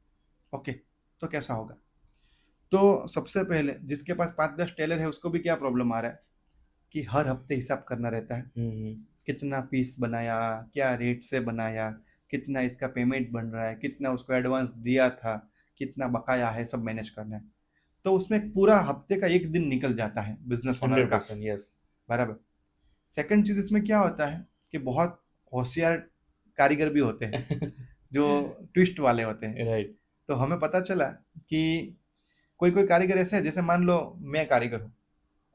ओके, तो कैसा होगा? तो सबसे पहले जिसके पास 5-10 टेलर है उसको भी क्या प्रॉब्लम आ रहा है कि हर हफ्ते हिसाब करना रहता है, हम्म। कितना पीस बनाया, क्या रेट से बनाया, कितना इसका पेमेंट बन रहा है, कितना उसको एडवांस दिया था, कितना बकाया है, सब मैनेज करना है। तो उसमें एक पूरा हफ्ते का एक दिन निकल जाता है बिजनेस ओनर का। 100%। यस। बराबर। सेकंड चीज इसमें क्या होता है कि बहुत होशियार कारीगर भी होते हैं जो ट्विस्ट वाले होते हैं। राइट। तो हमें पता चला कि कोई कोई कारीगर ऐसे है, जैसे मान लो मैं कारीगर हूँ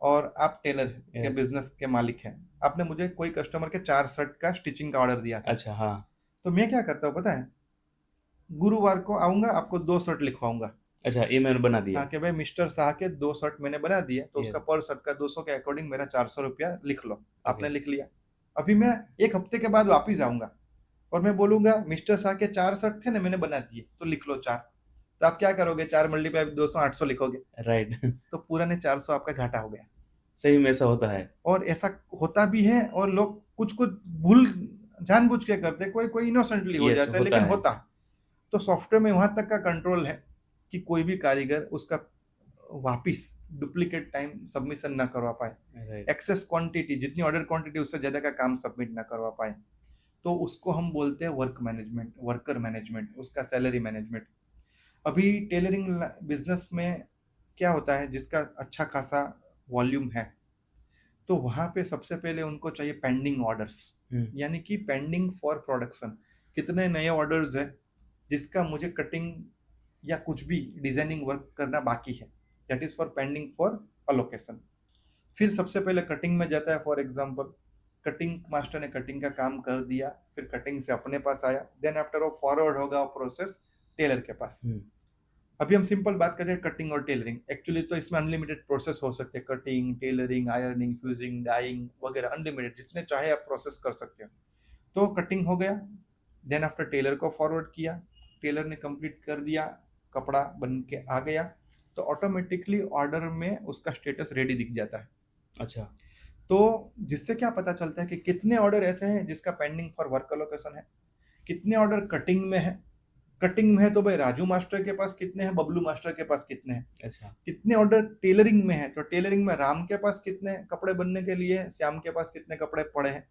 और आप टेलर के यस। बिजनेस के मालिक हैं। आपने मुझे कोई कस्टमर के 4 शर्ट का स्टिचिंग का ऑर्डर दिया था। अच्छा। हाँ। तो मैं क्या करता हूँ पता है, गुरुवार को आऊंगा, आपको 2 शर्ट लिखवाऊंगा। अच्छा, ये मैंने बना दिया। हाँ कि भाई मिस्टर शाह के 2 शर्ट मैंने बना दिए, तो उसका यस। पर शर्ट का 200 के अकॉर्डिंग मेरा 400 रुपया लिख लो। ओके। आपने लिख लिया। अभी मैं एक हफ्ते के बाद वापिस आऊंगा और मैं बोलूंगा मिस्टर शाह के 4 शर्ट थे ना, मैंने बना दिए, तो लिख लो 4। तो आप क्या करोगे, 4 मल्टीप्लाई 200, 800 लिखोगे। राइट। तो पूरा ने 400 आपका घाटा हो गया। सही में ऐसा होता है। और ऐसा होता भी है, और लोग कुछ कुछ भूल जानबूझ के करते, कोई कोई इनोसेंटली हो यस, जाता है, होता लेकिन है। होता है। तो सॉफ्टवेयर में वहां तक का कंट्रोल है कि कोई भी कारीगर उसका वापिस डुप्लीकेट टाइम सबमिशन ना करवा पाए, राइट। एक्सेस क्वांटिटी जितनी ऑर्डर क्वांटिटी उससे ज्यादा का काम सबमिट ना करवा पाए। तो उसको हम बोलते हैं वर्क मैनेजमेंट, वर्कर मैनेजमेंट, उसका सैलरी मैनेजमेंट। अभी टेलरिंग बिजनेस में क्या होता है, जिसका अच्छा खासा वॉल्यूम है, तो वहां पे सबसे पहले उनको चाहिए पेंडिंग ऑर्डर्स, यानी कि पेंडिंग फॉर प्रोडक्शन। कितने नए ऑर्डर्स हैं जिसका मुझे कटिंग या कुछ भी डिजाइनिंग वर्क करना बाकी है, that is for pending for allocation. फिर सबसे पहले कटिंग में जाता है। फॉर एग्जांपल, कटिंग मास्टर ने कटिंग का काम कर दिया, फिर कटिंग से अपने पास आया, देन आफ्टर वो फॉरवर्ड होगा प्रोसेस टेलर के पास। अभी हम सिंपल बात करें कटिंग और टेलरिंग, एक्चुअली तो इसमें अनलिमिटेड प्रोसेस हो सकते हैं, cutting, tailoring, ironing, fusing, dyeing वगैरह, अनलिमिटेड जितने चाहे आप प्रोसेस कर सकते हो। तो कटिंग हो गया, देन आफ्टर टेलर को फॉरवर्ड किया, टेलर ने कंप्लीट कर दिया, कपड़ा बन के आ गया, तो ऑटोमेटिकली ऑर्डर में उसका स्टेटस रेडी दिख जाता है। अच्छा। तो जिससे क्या पता चलता है कि कितने ऑर्डर ऐसे हैं जिसका पेंडिंग फॉर वर्क लोकेशन है, कितने ऑर्डर कटिंग में है। कटिंग में है तो भाई राजू मास्टर के पास कितने हैं, बबलू मास्टर के पास कितने हैं। अच्छा। कितने ऑर्डर टेलरिंग में है, तो टेलरिंग में राम के पास कितने कपड़े बनने के लिए, श्याम के पास कितने कपड़े पड़े हैं।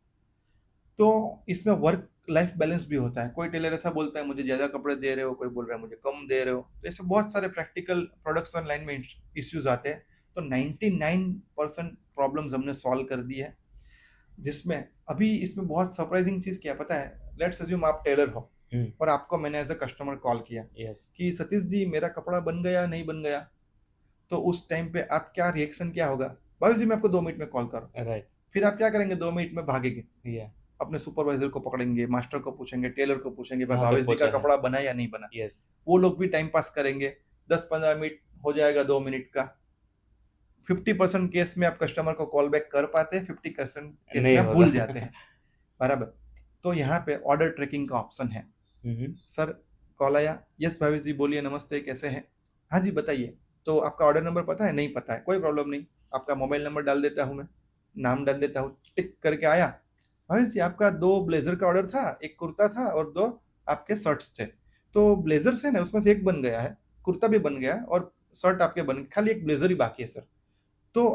तो इसमें वर्क लाइफ बैलेंस भी होता है। कोई टेलर ऐसा बोलता है मुझे ज्यादा कपड़े दे रहे हो, कोई बोल रहा है मुझे कम दे रहे हो। तो ऐसे बहुत सारे प्रैक्टिकल प्रोडक्शन लाइन में इश्यूज आते हैं। तो 99% प्रॉब्लम्स हमने सॉल्व कर दी है। जिसमें अभी इसमें बहुत सरप्राइजिंग चीज क्या पता है, लेट्स अज्यूम आप टेलर हो और आपको मैंने एज अ कस्टमर कॉल किया यस। कि सतीश जी मेरा कपड़ा बन गया नहीं बन गया। तो उस टाइम पे आप क्या रिएक्शन क्या होगा, भाभी जी मैं आपको 2 मिनट में कॉल करूँ। राइट। फिर आप क्या करेंगे, 2 मिनट में भागेंगे, या। अपने सुपरवाइजर को पकड़ेंगे, मास्टर को पूछेंगे, टेलर को पूछेंगे भाई कहाँ तक भावेश जी का पहुंचा है। कपड़ा बना या नहीं बना। यस। वो लोग भी टाइम पास करेंगे, 10-15 मिनट हो जाएगा 2 मिनट का। 50% केस में आप कस्टमर को कॉल बैक कर पाते हैं, 50% केस नहीं में आप होता। भूल जाते हैं। बराबर। तो यहाँ पे ऑर्डर ट्रैकिंग का ऑप्शन है। सर कॉल आया, यस भावेश जी बोलिए, नमस्ते कैसे हैं। हाँ जी बताइए, तो आपका ऑर्डर नंबर पता है, नहीं पता है, कोई प्रॉब्लम नहीं, आपका मोबाइल नंबर डाल देता हूँ मैं, नाम डाल देता हूँ, टिक करके आया, भावेश जी आपका 2 ब्लेजर का ऑर्डर था, एक कुर्ता था और 2 आपके शर्ट्स थे। तो ब्लेजर्स है ना, उसमें से एक बन गया है, कुर्ता भी बन गया है और शर्ट आपके बन, खाली एक ब्लेजर ही बाकी है सर। तो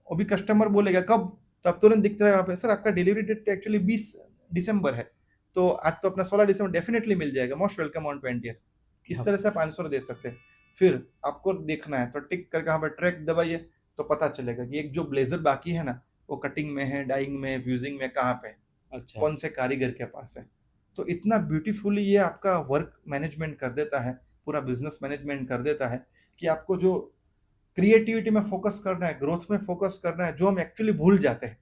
अभी कस्टमर बोलेगा कब, तो आप तुरंत दिखता है वहाँ पे, सर आपका डिलीवरी डेट एक्चुअली 20 दिसंबर है, तो आज तो अपना 16 दिसंबर डेफिनेटली मिल जाएगा, मोस्ट वेलकम ऑन 20th। इस तरह से आप आंसर दे सकते हैं। फिर आपको देखना है तो टिक करके यहाँ पर ट्रैक दबाइए, तो पता चलेगा कि एक जो ब्लेजर बाकी है ना, वो कटिंग में है, डाइंग में, फ्यूजिंग में, कहाँ पे है, अच्छा। कौन से कारीगर के पास है। तो इतना ब्यूटीफुली ये आपका वर्क मैनेजमेंट कर देता है, पूरा बिजनेस मैनेजमेंट कर देता है कि आपको जो क्रिएटिविटी में फोकस करना है, ग्रोथ में फोकस करना है, जो हम एक्चुअली भूल जाते हैं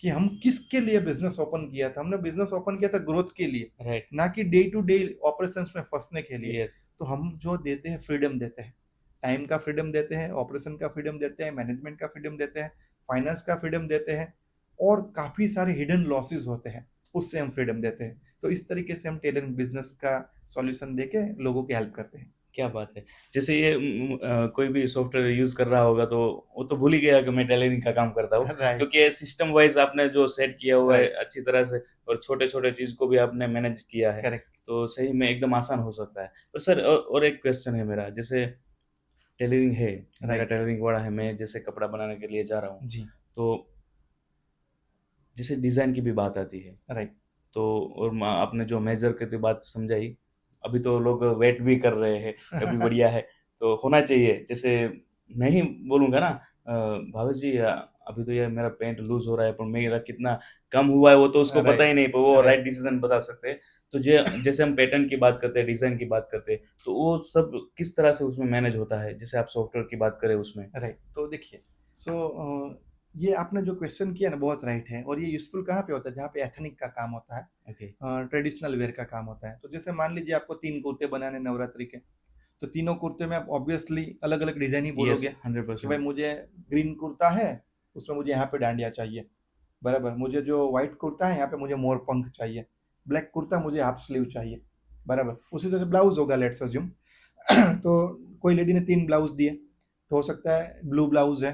कि हम किसके लिए बिजनेस ओपन किया था। हमने बिजनेस ओपन किया था ग्रोथ के लिए, राइट। ना कि डे टू डे ऑपरेशंस में फंसने के लिए। यस। तो हम जो देते हैं, फ्रीडम देते हैं, टाइम का फ्रीडम देते हैं, ऑपरेशन का फ्रीडम देते हैं, मैनेजमेंट का फ्रीडम देते हैं, फाइनेंस का फ्रीडम देते हैं, और काफी सारे हिडन लॉसेस होते हैं, उससे हम फ्रीडम देते हैं। तो इस तरीके से हम टेलरिंग बिजनेस का सॉल्यूशन देके लोगों की हेल्प करते हैं। क्या बात है। जैसे ये कोई भी सॉफ्टवेयर यूज कर रहा होगा तो वो तो भूल ही गया कि मैं टेलरिंग का काम करता हूँ, राइट, क्योंकि सिस्टम वाइज आपने जो सेट किया हुआ है राइट, अच्छी तरह से, और छोटे छोटे चीज को भी आपने मैनेज किया है, करेक्ट, तो सही में एकदम आसान हो सकता है। तो सर और एक क्वेश्चन है मेरा, जैसे टेलरिंग है, मेरा राइट, टेलरिंग वाला है, मैं जैसे कपड़ा बनाने के लिए जा रहा हूँ, जी, तो जैसे डिजाइन की भी बात आती है, राइट, तो और आपने जो मेजर की बात समझाई, अभी तो लोग वेट भी कर रहे हैं, अभी बढ़िया है, तो होना चाहिए। जैसे मैं ही बोलूँगा ना, भावेश जी अभी तो ये मेरा पैंट लूज हो रहा है, पर मेरा कितना कम हुआ है वो तो उसको पता ही राइट, नहीं, पर वो राइट, राइट डिसीजन बता सकते हैं। तो जैसे हम पैटर्न की बात करते हैं, डिजाइन की बात करते हैं, तो वो सब किस तरह से उसमें मैनेज होता है, जैसे आप सॉफ्टवेयर की बात करें उसमें? राइट। तो देखिए, सो ये आपने जो क्वेश्चन किया ना, बहुत राइट है, और ये यूजफुल कहाँ पे होता है, जहाँ पे एथनिक का काम होता है, ओके। ट्रेडिशनल वेयर का काम होता है। तो जैसे मान लीजिए आपको 3 कुर्ते बनाने नवरात्रि के, तो तीनों कुर्ते में आप ऑब्वियसली अलग अलग डिजाइन ही यस, बोलोगे कि भाई 100%। मुझे ग्रीन कुर्ता है, उसमें मुझे यहाँ पे डांडिया चाहिए, बराबर। मुझे जो व्हाइट कुर्ता है, यहाँ पे मुझे मोर पंख चाहिए। ब्लैक कुर्ता मुझे हाफ स्लीव चाहिए, बराबर। उसी तरह ब्लाउज होगा, लेट्स अज्यूम। तो कोई लेडी ने 3 ब्लाउज दिए, तो हो सकता है ब्लू ब्लाउज है,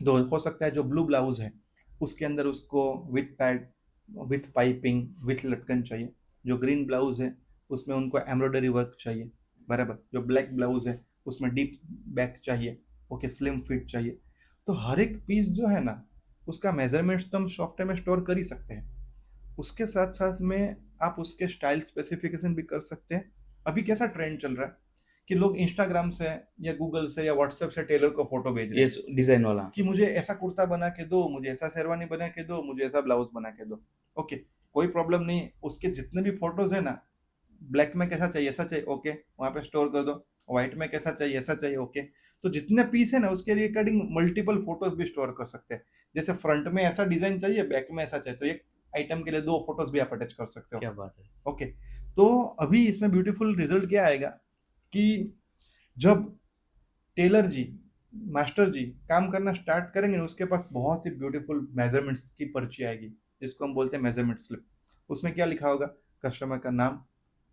तो हो सकता है जो ब्लू ब्लाउज है उसके अंदर उसको with pad, with piping, with लटकन चाहिए। जो ग्रीन ब्लाउज है उसमें उनको एम्ब्रॉयडरी वर्क चाहिए, बराबर। जो ब्लैक ब्लाउज है उसमें डीप बैक चाहिए, ओके, स्लिम फिट चाहिए। तो हर एक पीस जो है ना, उसका मेजरमेंट्स तो हम सॉफ्टवेयर में स्टोर कर ही सकते हैं। उसके साथ साथ में आप उसके स्टाइल स्पेसिफिकेशन भी कर सकते हैं। अभी कैसा ट्रेंड चल रहा है कि लोग इंस्टाग्राम से या गूगल से या व्हाट्सएप से टेलर को फोटो भेज रहे हैं यस, डिजाइन वाला। कि मुझे ऐसा कुर्ता बना के दो, मुझे ऐसा शेरवानी बना के दो, मुझे ऐसा ब्लाउज बना के दो। ओके, कोई प्रॉब्लम नहीं है। उसके जितने भी फोटोज है ना, ब्लैक में कैसा चाहिए, ऐसा चाहिए, ओके, वहां पे स्टोर कर दो। व्हाइट में कैसा चाहिए, ऐसा चाहिए, ओके। तो जितने पीस है ना, उसके रिगार्डिंग मल्टीपल फोटोज भी स्टोर कर सकते हैं। जैसे फ्रंट में ऐसा डिजाइन चाहिए, बैक में ऐसा चाहिए, तो एक आइटम के लिए 2 फोटोज भी आप अटैच कर सकते हो। क्या बात है। ओके। तो अभी इसमें ब्यूटीफुल रिजल्ट क्या आएगा कि जब टेलर जी, मास्टर जी काम करना स्टार्ट करेंगे ना, उसके पास बहुत ही ब्यूटीफुल मेजरमेंट्स की पर्ची आएगी, जिसको हम बोलते हैं मेजरमेंट स्लिप। उसमें क्या लिखा होगा, कस्टमर का नाम,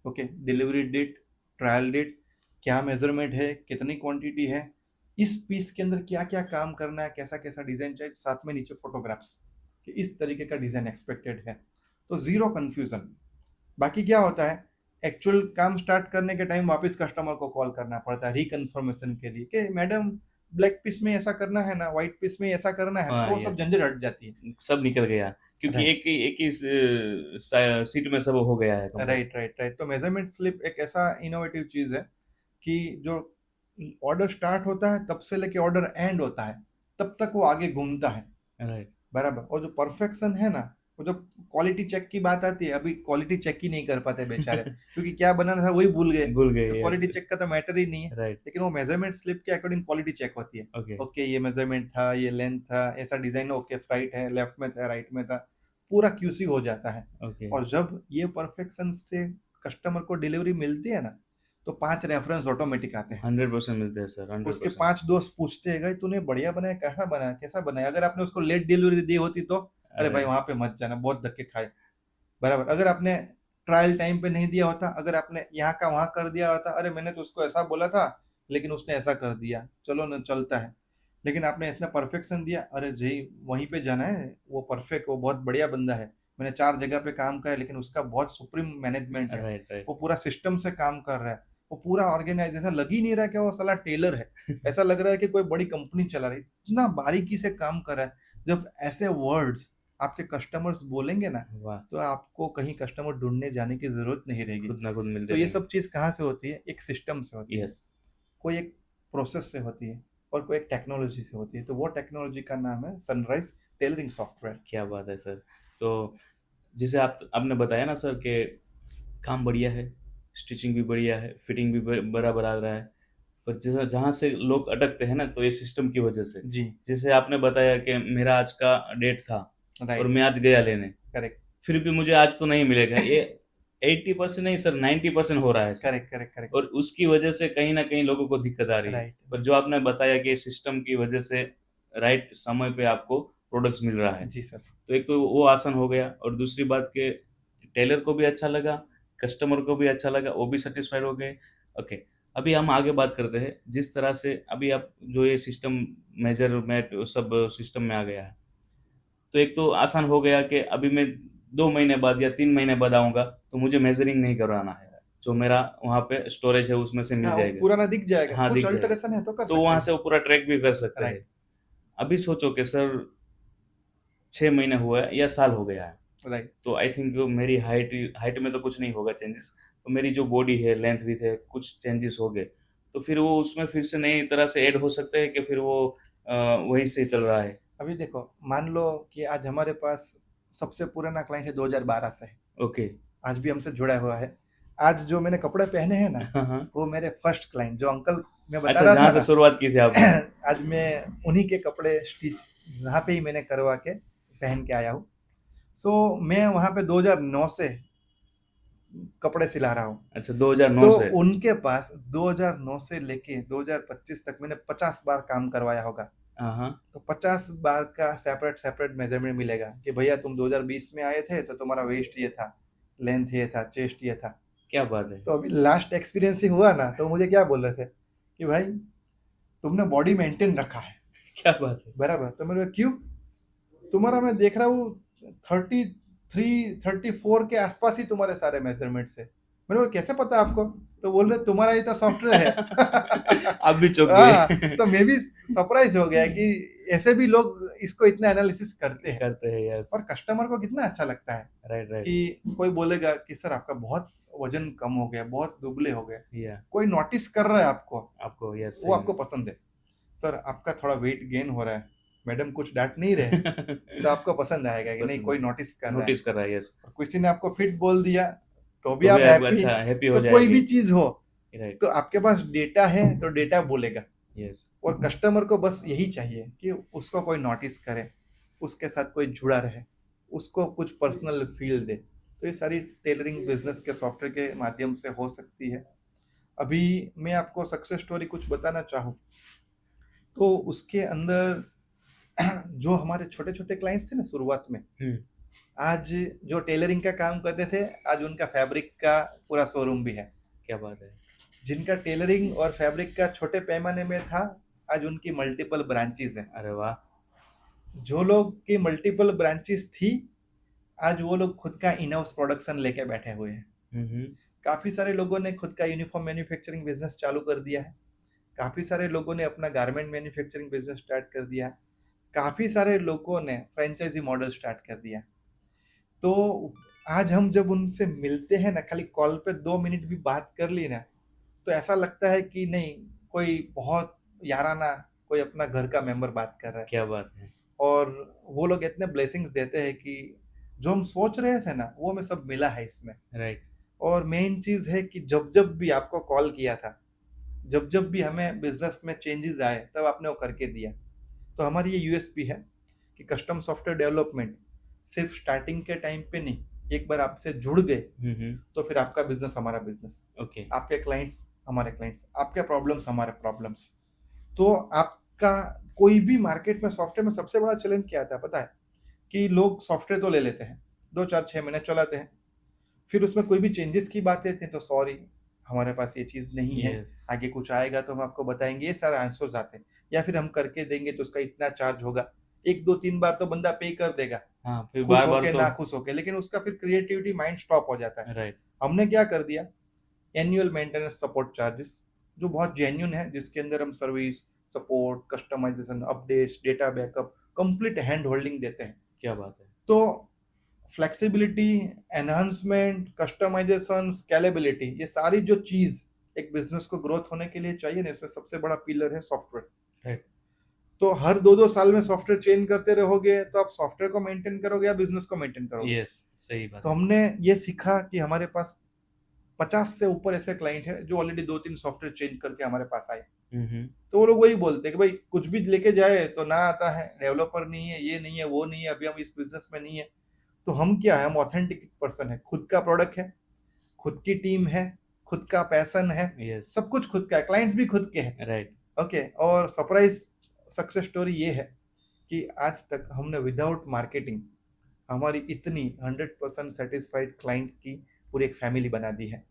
okay, delivery date, trial date, क्या मेजरमेंट है, कितनी क्वांटिटी है, इस पीस के अंदर क्या क्या काम करना है, कैसा कैसा डिजाइन चाहिए, साथ में नीचे फोटोग्राफ्स कि इस तरीके का डिजाइन एक्सपेक्टेड है। तो जीरो कंफ्यूजन। बाकी क्या होता है, एक्चुअल काम स्टार्ट करने के टाइम वापस कस्टमर को कॉल करना पड़ता है रिकन्फर्मेशन के लिए कि मैडम ब्लैक पीस में ऐसा करना है ना, व्हाइट पीस में ऐसा करना है ना, हाँ, तो वो सब यस। झंझट हट जाती है। सब निकल गया, क्योंकि राइट, एक ही सीट में सब हो गया है कंप्लीट। Right, right, right. तो मेजरमेंट स्लिप एक ऐसा इनोवेटिव चीज है कि जो ऑर्डर स्टार्ट होता है तब से लेके ऑर्डर एंड होता है, तब तक वो आगे घूमता है, राइट। बराबर। और जो परफेक्शन है ना, वो जो क्वालिटी चेक की बात आती है, अभी क्वालिटी चेक ही नहीं कर पाते बेचारे, क्योंकि क्या बनाना था वही भूल गए। भूल गए, तो यस। क्वालिटी चेक का तो मैटर ही नहीं है, राइट। लेकिन वो मेजरमेंट स्लिप के अकॉर्डिंग क्वालिटी चेक होती है। ओके। ओके, ये मेजरमेंट था, ये लेंथ था, ऐसा डिजाइन, ओके, राइट है, लेफ्ट में था, राइट में था, पूरा क्यूसी हो जाता है। ओके। और जब ये परफेक्शन से कस्टमर को डिलीवरी मिलती है ना, तो 5 रेफरेंस ऑटोमेटिक आते हैं। 100% मिलते हैं सर, उसके 100%। 5 दोस्त पूछते हैं, गए तूने बढ़िया बनाया, कैसा बनाया, कैसा बनाया। अगर आपने उसको लेट डिलीवरी दी होती तो अरे भाई राइट। वहां पे मत जाना, बहुत धक्के खाए, बराबर। अगर आपने ट्रायल टाइम पे नहीं दिया होता, अगर आपने यहाँ का वहां कर दिया होता, अरे मैंने तो उसको ऐसा बोला था लेकिन उसने ऐसा कर दिया, चलो ना, चलता है। लेकिन आपने इतना परफेक्शन दिया, अरे जी वहीं पे जाना है, वो परफेक्ट, वो बहुत बढ़िया बंदा है, मैंने 4 जगह पे काम किया लेकिन उसका बहुत सुप्रीम मैनेजमेंट है, राइट। राइट। वो पूरा सिस्टम से काम कर रहा है, वो पूरा ऑर्गेनाइजेशन, लग ही नहीं रहा कि वो साला टेलर है, ऐसा लग रहा है कि कोई बड़ी कंपनी चला रही, इतना बारीकी से काम कर रहा है। जब ऐसे वर्ड्स आपके कस्टमर्स बोलेंगे ना, वाह। तो आपको कहीं कस्टमर ढूंढने जाने की जरूरत नहीं रहेगी। खुद ना खुद तो मिलते ये रहेंगे। सब चीज कहाँ से होती है, एक सिस्टम से होती है, यस। कोई एक प्रोसेस से होती है। और कोई एक टेक्नोलॉजी से होती है, तो वो टेक्नोलॉजी का नाम है सनराइज टेलरिंग सॉफ्टवेयर। क्या बात है सर। तो जिसे आपने बताया ना सर कि काम बढ़िया है, स्टिचिंग भी बढ़िया है, फिटिंग भी बराबर आ रहा है, पर जैसा जहाँ से लोग अटकते हैं ना, तो ये सिस्टम की वजह से। जी। जैसे आपने बताया कि मेरा आज का डेट था और राइट। मैं आज गया लेने, करेक्ट फिर भी मुझे आज तो नहीं मिलेगा, ये 80% नहीं सर, 90% हो रहा है सर। Correct correct correct. और उसकी वजह से कहीं ना कहीं लोगों को दिक्कत आ रही है। राइट। पर जो आपने बताया कि सिस्टम की वजह से राइट समय पे आपको प्रोडक्ट्स मिल रहा है, जी सर। तो एक तो वो आसान हो गया, और दूसरी बात के टेलर को भी अच्छा लगा, कस्टमर को भी अच्छा लगा, वो भी सेटिस्फाइड हो गए। ओके, अभी हम आगे बात करते हैं। जिस तरह से अभी आप जो ये सिस्टम मेजरमेंट सब सिस्टम में आ गया है, तो एक तो आसान हो गया कि अभी मैं 2 महीने बाद या 3 महीने बाद आऊँगा, तो मुझे मेजरिंग नहीं करवाना है, जो मेरा वहाँ पे स्टोरेज है उसमें से मिल हाँ, वो जाएगा। पुराना दिख जाएगा, हाँ, कुछ दिख जाएगा, अल्टरेशन है तो कर तो सकते वहाँ हैं। से वो पूरा ट्रैक भी कर सकते राइट। हैं। अभी सोचो कि सर 6 महीने हुआ है या साल हो गया है, राइट। तो आई थिंक मेरी हाइट हाइट में तो कुछ नहीं होगा चेंजेस, तो मेरी जो बॉडी है, लेंथ विथ है, कुछ चेंजेस हो गए, तो फिर वो उसमें फिर से नई तरह से ऐड हो सकते हैं कि फिर वो वहीं से चल रहा है। अभी देखो, मान लो कि आज हमारे पास सबसे पुराना क्लाइंट है 2012 से है, ओके। आज भी हमसे जुड़ा हुआ है। आज जो मैंने कपड़े पहने हैं ना, हाँ हाँ। वो मेरे फर्स्ट क्लाइंट जो अंकल मैं बता अच्छा, रहा जहाँ था से ना, शुरुआत की थी आपने। आज मैं उन्हीं के कपड़े स्टिच वहाँ पे ही मैंने करवा के पहन के आया हूँ। सो मैं वहाँ पे 2009 से कपड़े सिला रहा हूँ। अच्छा, 2009 तो से। उनके पास 2009 से लेके 2025 तक मैंने 50 बार काम करवाया होगा। हाँ हाँ। तो 50 बार का सेपरेट सेपरेट मेजरमेंट मिलेगा कि भैया तुम 2020 में आए थे तो तुम्हारा वेस्ट ये था, लेंथ ये था, चेस्ट ये था। क्या बात है। तो अभी लास्ट एक्सपीरियंस ही हुआ ना, तो मुझे क्या बोल रहे थे कि भाई तुमने बॉडी मेंटेन रखा है, क्या बात है। बराबर। तो मैंने कहा, क्यों? तुम्हारा मैं देख रहा हूँ 33 34 के आसपास ही तुम्हारे सारे मेजरमेंट्स है। मैंने बोला कैसे पता आपको? तो बोल रहे तुम्हारा ही तो सॉफ्टवेयर है। आप भी चौंक हाँ, गए। तो मैं भी सरप्राइज हो गया कि ऐसे भी लोग इसको इतना एनालिसिस करते हैं। करते हैं, यस। और कस्टमर को कितना अच्छा लगता है राइट राइट। कि कोई बोलेगा कि सर आपका बहुत वजन कम हो गया, बहुत दुबले हो गए, या कोई नोटिस कर रहा है आपको, आपको, यस, वो आपको पसंद है। सर आपका थोड़ा वेट गेन हो रहा है, मैडम कुछ डांट नहीं रहे, तो आपको पसंद आएगा कि नहीं कोई नोटिस कर रहा है। नोटिस कर रहा है, यस। और किसी ने आपको फिट बोल दिया तो भी तो आप भी आप हैप्पी। अच्छा हैप्पी हो तो कोई भी जाएंगे। चीज हो, राइट। तो आपके पास डेटा है तो डेटा बोलेगा। यस। और कस्टमर को बस यही चाहिए कि उसको कोई नोटिस करे, उसके साथ कोई जुड़ा रहे, उसको कुछ पर्सनल फील दे। तो ये सारी टेलरिंग बिजनेस के सॉफ्टवेयर के माध्यम से हो सकती है। अभी मैं आपको सक्सेस स्टोरी कुछ बताना चाहूँ तो उसके अंदर जो हमारे छोटे छोटे क्लाइंट्स थे ना शुरुआत में, आज जो टेलरिंग का काम करते थे, आज उनका फैब्रिक का पूरा शोरूम भी है। क्या बात है। जिनका टेलरिंग और फैब्रिक का छोटे पैमाने में था, आज उनकी मल्टीपल ब्रांचेस है। अरे वाह। जो लोग की मल्टीपल ब्रांचेस थी, आज वो लोग खुद का इन हाउस प्रोडक्शन लेके बैठे हुए हैं। हम्म। काफी सारे लोगों ने खुद का यूनिफॉर्म मैन्युफैक्चरिंग बिजनेस चालू कर दिया है। काफी सारे लोगों ने अपना गारमेंट मैन्युफैक्चरिंग बिजनेस स्टार्ट कर दिया है। काफी सारे लोगों ने फ्रेंचाइजी मॉडल स्टार्ट कर दिया है। तो आज हम जब उनसे मिलते हैं ना, खाली कॉल पे 2 मिनट भी बात कर ली ना, तो ऐसा लगता है कि नहीं, कोई बहुत याराना, कोई अपना घर का मेंबर बात कर रहा है। क्या बात है। और वो लोग इतने ब्लेसिंग्स देते हैं कि जो हम सोच रहे थे ना, वो हमें सब मिला है इसमें। राइट। और मेन चीज है कि जब जब भी आपको कॉल किया था, जब जब भी हमें बिजनेस में चेंजेस आए, तब आपने वो करके दिया। तो हमारी ये यूएसपी है कि कस्टम सॉफ्टवेयर डेवलपमेंट सिर्फ स्टार्टिंग के टाइम पे नहीं, एक बार आपसे जुड़ गए तो फिर आपका बिजनेस हमारा बिजनेस, ओके। आपके क्लाइंट्स हमारे क्लाइंट्स, आपके प्रॉब्लम्स हमारे प्रॉब्लम्स। तो आपका कोई भी मार्केट में सॉफ्टवेयर में सबसे बड़ा चैलेंज क्या आता है पता है? कि लोग सॉफ्टवेयर तो ले लेते हैं, 2 4 6 महीने चलाते हैं, फिर उसमें कोई भी चेंजेस की बात आती है तो सॉरी हमारे पास ये चीज़ नहीं है, यस। आगे कुछ आएगा तो हम आपको बताएंगे, ये सारे आंसर्स आते हैं। या फिर हम करके देंगे तो उसका इतना चार्ज होगा। 1 2 3 बार तो बंदा पे कर देगा, हाँ, फिर खुश बार बार होके तो। ना खुश होके, लेकिन उसका फिर क्रिएटिविटी माइंड स्टॉप हो जाता है। राइट। हमने क्या कर दिया, एनुअल मेंटेनेंस सपोर्ट चार्जेस जो बहुत जेन्यून है, जिसके अंदर हम service, support, customisation, updates, data backup, complete hand holding देते हैं। क्या बात है। तो फ्लेक्सिबिलिटी, एनहांसमेंट, कस्टमाइजेशन, स्केलेबिलिटी, ये सारी जो चीज़ एक बिजनेस को ग्रोथ होने के लिए चाहिए ना, इसमें सबसे बड़ा पिलर है सॉफ्टवेयर। राइट। तो हर 2-2 साल में सॉफ्टवेयर चेंज करते रहोगे तो आप सॉफ्टवेयर को मेंटेन करोगे या बिजनेस को मेंटेन करोगे। यस, सही बात तो है। हमने ये सीखा कि हमारे पास 50 से ऊपर ऐसे क्लाइंट है जो ऑलरेडी 2-3 सॉफ्टवेयर चेंज करके हमारे पास आए। हम्म। तो वो लोग वही बोलते हैं कि भाई कुछ भी लेके जाए तो ना आता है, डेवलपर नहीं है, ये नहीं है, वो नहीं है, अभी हम इस बिजनेस में नहीं है। तो हम क्या है, हम ऑथेंटिक पर्सन है, खुद का प्रोडक्ट है, खुद की टीम है, खुद का पैशन है, यस। सब कुछ खुद का है, क्लाइंट्स भी खुद के हैं। राइट। ओके, और सरप्राइज सक्सेस स्टोरी ये है कि आज तक हमने विदाउट मार्केटिंग हमारी इतनी 100% सेटिस्फाइड क्लाइंट की पूरी एक फैमिली बना दी है।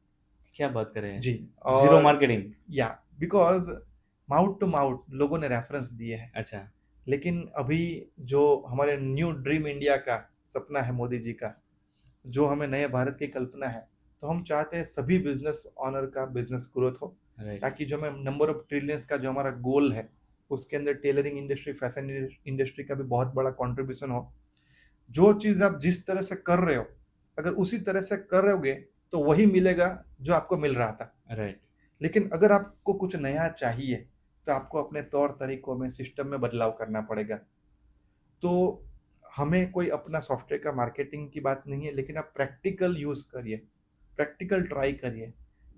क्या बात कर रहे हैं? जी। जीरो और मार्केटिंग? या बिकॉज माउथ टू माउथ लोगों ने रेफरेंस दिए हैं। अच्छा। लेकिन अभी जो हमारे न्यू ड्रीम इंडिया का सपना है मोदी जी का, जो हमें नए भारत की कल्पना है, तो हम चाहते हैं सभी बिजनेस ऑनर का बिजनेस ग्रोथ हो, राइट। ताकि जो हमें नंबर ऑफ ट्रिलियंस का जो हमारा गोल है उसके अंदर टेलरिंग इंडस्ट्री, फैशन इंडस्ट्री का भी बहुत बड़ा कंट्रीब्यूशन हो। जो चीज़ आप जिस तरह से कर रहे हो, अगर उसी तरह से करोगे तो वही मिलेगा जो आपको मिल रहा था। राइट। लेकिन अगर आपको कुछ नया चाहिए तो आपको अपने तौर तरीकों में, सिस्टम में बदलाव करना पड़ेगा। तो हमें कोई अपना सॉफ्टवेयर का मार्केटिंग की बात नहीं है, लेकिन आप प्रैक्टिकल यूज करिए, प्रैक्टिकल ट्राई करिए,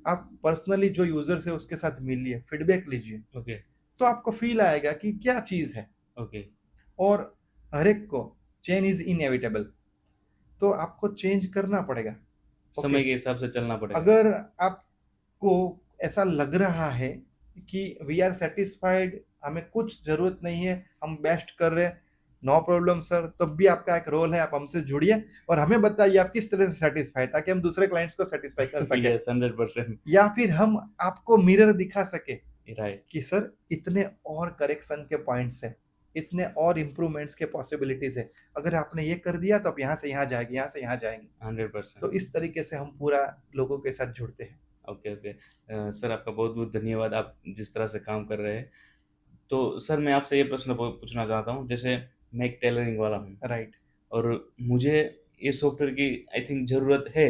आप पर्सनली जो यूजर्स है उसके साथ मिलिए, फीडबैक लीजिए, ओके। तो आपको फील आएगा कि क्या चीज़ है। ओके। और हर एक को चेंज इज इनएविटेबल, तो आपको चेंज करना पड़ेगा। ओके, समय के हिसाब से चलना पड़ेगा। अगर आपको ऐसा लग रहा है कि वी आर सेटिस्फाइड, हमें कुछ जरूरत नहीं है, हम बेस्ट कर रहे हैं, नो प्रॉब्लम सर, तब भी आपका एक रोल है, आप हमसे जुड़िए और हमें बताइए आप किस तरह से सेटिस्फाइड, ताकि हम दूसरे क्लाइंट्स को सेटिस्फाई कर सके। यस, 100%। या फिर हम आपको मिरर दिखा सके राइट। कि सर इतने और करेक्शन के पॉइंट्स है, इतने और इम्प्रूवमेंट्स के पॉसिबिलिटीज है, अगर आपने ये कर दिया तो आप यहाँ से यहाँ जाएंगे, यहाँ से यहाँ जाएंगे। 100%। तो इस तरीके से हम पूरा लोगों के साथ जुड़ते हैं। Okay, okay. सर, आपका बहुत बहुत धन्यवाद, आप जिस तरह से काम कर रहे हैं। तो सर, मैं आपसे ये प्रश्न पूछना चाहता हूँ, जैसे मैं एक टेलरिंग वाला हूँ राइट। और मुझे ये सॉफ्टवेयर की आई थिंक ज़रूरत है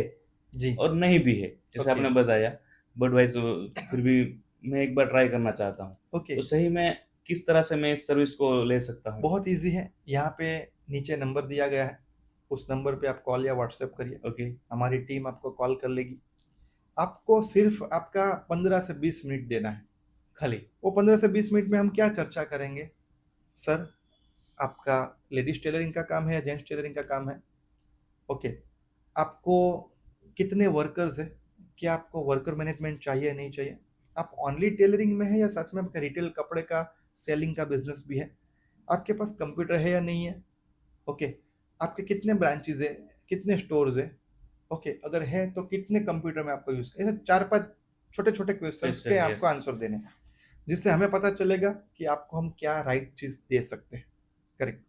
जी। और नहीं भी है, जैसे ओके। आपने बताया, बट वाइज फिर भी मैं एक बार ट्राई करना चाहता हूँ। ओके, तो सही में किस तरह से मैं इस सर्विस को ले सकता हूँ? बहुत इजी है, यहाँ पे नीचे नंबर दिया गया है, उस नंबर पे आप कॉल या व्हाट्सएप करिए, ओके। हमारी टीम आपको कॉल कर लेगी। आपको सिर्फ आपका 15 से 20 मिनट देना है। खाली? वो 15 से 20 मिनट में हम क्या चर्चा करेंगे? सर, आपका लेडीज टेलरिंग का काम है या जेंट्स टेलरिंग का काम है? ओके, आपको कितने वर्कर्स है, क्या आपको वर्कर मैनेजमेंट चाहिए या नहीं चाहिए? आप ओनली टेलरिंग में है या साथ में आपका रिटेल कपड़े का सेलिंग का बिजनेस भी है? आपके पास कंप्यूटर है या नहीं है? ओके, आपके कितने ब्रांचेज है, कितने स्टोर्स है? ओके, अगर है तो कितने कंप्यूटर में आपको यूज, ऐसे 4-5 छोटे छोटे क्वेश्चंस यस के सर, आपको यस। आंसर देने हैं, जिससे हमें पता चलेगा कि आपको हम क्या राइट चीज दे सकते हैं। करेक्ट।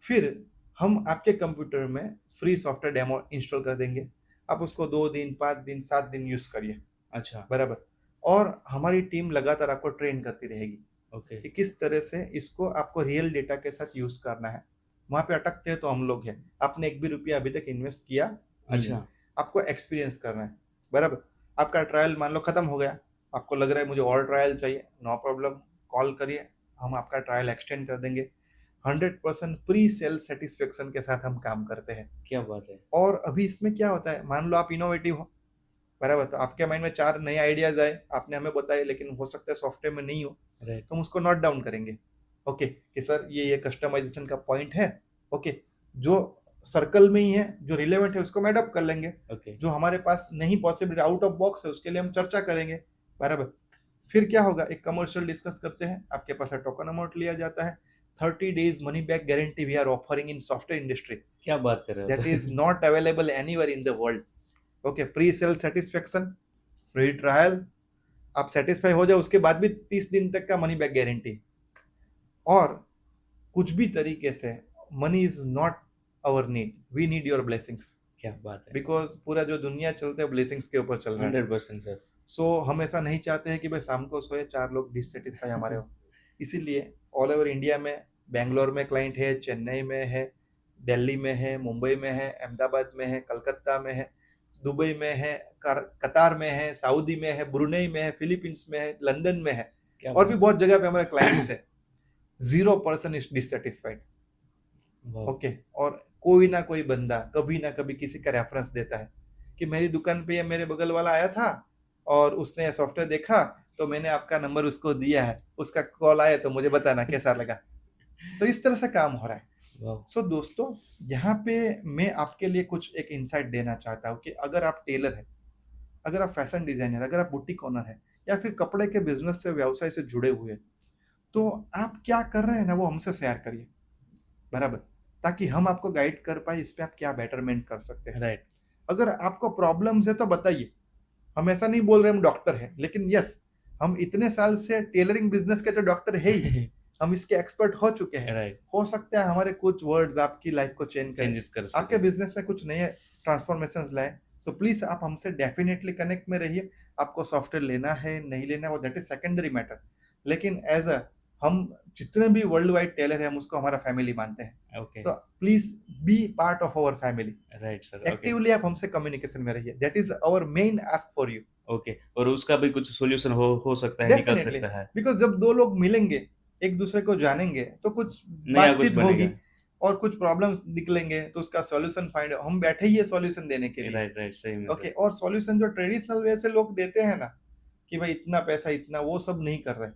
फिर हम आपके कंप्यूटर में फ्री सॉफ्टवेयर डेमो इंस्टॉल कर देंगे, आप उसको 2 दिन, 5 दिन, 7 दिन यूज करिए। अच्छा। बराबर। और हमारी टीम लगातार आपको ट्रेन करती रहेगी ओके। कि किस तरह से इसको आपको रियल डेटा के साथ यूज करना है। वहां पे अटकते हैं तो हम लोग हैं, आपने एक भी रुपया अभी तक इन्वेस्ट किया नहीं है, अच्छा। आपको एक्सपीरियंस करना है। बराबर। आपका ट्रायल मान लो खत्म हो गया, आपको लग रहा है मुझे और ट्रायल चाहिए, नो प्रॉब्लम, कॉल करिए, हम आपका ट्रायल एक्सटेंड कर देंगे। 100% प्री सेल सेटिस्फेक्शन के साथ हम काम करते हैं। क्या बात है! और अभी इसमें क्या होता है, मान लो आप इनोवेटिव हो, बराबर, तो आपके माइंड में 4 नए आइडियाज आए, आपने हमें बताए, लेकिन हो सकता है सॉफ्टवेयर में नहीं हो, राइट। तो हम उसको नोट डाउन करेंगे। ओके, कि सर ये कस्टमाइजेशन का पॉइंट है। ओके, जो सर्कल में ही है, जो रिलेवेंट है उसको हम अडॉप्ट कर लेंगे, ओके। जो हमारे पास नहीं पॉसिबिलिटी आउट ऑफ बॉक्स है उसके लिए हम चर्चा करेंगे। बराबर। फिर क्या होगा, एक कमर्शियल डिस्कस करते हैं, आपके पास टोकन अमाउंट लिया जाता है, 30 days money back guarantee we are offering in software industry, क्या बात कर रहे हो that is sir! Not available anywhere in the world. Okay, pre sale satisfaction, free trial, आप सेटिस्फाई हो जाओ उसके बाद भी 30 दिन तक का मनी बैक गारंटी। और कुछ भी तरीके से money is not our need, we need your blessings, क्या बात है! बिकॉज पूरा जो दुनिया चलता है ब्लेसिंग्स के ऊपर चल रहा है। 100% सर। सो हम ऐसा नहीं चाहते हैं कि भाई शाम को सोए 4 लोग डिससेटिस्फाई हमारे हो। इसीलिए ऑल ओवर इंडिया में, बेंगलोर में क्लाइंट है, चेन्नई में है, दिल्ली में है, मुंबई में है, अहमदाबाद में है, कलकत्ता में है, दुबई में है, कतार में है, सऊदी में है, ब्रुनेई में है, फिलीपींस में है, लंदन में है, क्या और भी बात! बहुत जगह पे हमारे क्लाइंट्स है। 0% इज डिससेटिस्फाइड। वाह, ओके, और कोई ना कोई बंदा कभी ना कभी किसी का रेफरेंस देता है कि मेरी दुकान पे ये मेरे बगल वाला आया था और उसने सॉफ्टवेयर देखा तो मैंने आपका नंबर उसको दिया है, उसका कॉल आया तो मुझे बताना कैसा लगा। तो इस तरह से काम हो रहा है। वाह, सो दोस्तों, यहाँ पे मैं आपके लिए कुछ एक इंसाइट देना चाहता हूँ कि अगर आप टेलर है, अगर आप फैशन डिजाइनर, अगर आप बुटीक ओनर है या फिर कपड़े के बिजनेस से व्यवसाय से जुड़े हुए हैं, तो आप क्या कर रहे हैं ना वो हमसे शेयर करिए, बराबर, ताकि हम आपको गाइड कर पाए इस पे आप क्या बेटरमेंट कर सकते हैं। राइट, अगर आपको प्रॉब्लम्स है तो बताइए, हम ऐसा नहीं बोल रहे हम डॉक्टर हैं, लेकिन यस, हम इतने साल से टेलरिंग बिजनेस के तो डॉक्टर है ही, हम इसके एक्सपर्ट हो चुके हैं। राइट, हो सकता है हमारे कुछ वर्ड्स आपकी लाइफ को चेंज करें, चेंजेस कर आपके सके। बिजनेस में कुछ नए ट्रांसफॉर्मेशन लाए। सो प्लीज आप हमसे डेफिनेटली कनेक्ट में रहिए। आपको सॉफ्टवेयर लेना है नहीं लेना है वो दैट इज सेकेंडरी मैटर, लेकिन एज अ हम जितने भी वर्ल्ड वाइड टेलर है हम उसको हमारा फैमिली मानते हैं। ओके, तो please be part of our family. Right sir, okay, actively आप हमसे कम्युनिकेशन में रहिए, that is our main ask for you. Okay. और उसका भी कुछ सॉल्यूशन हो सकता है, निकल डेफिनेटली, सकता है, बिकॉज जब दो लोग मिलेंगे, एक दूसरे को जानेंगे, तो कुछ नया कुछ बातचीत बनेगा। होगी और कुछ प्रॉब्लम्स निकलेंगे तो उसका सॉल्यूशन फाइंड, हम बैठे ही है सॉल्यूशन देने के लिए। राइट, राइट, सही में ओके, सर। और सॉल्यूशन जो ट्रेडिशनल वे से लोग देते हैं ना कि भाई इतना पैसा इतना, वो सब नहीं कर रहे।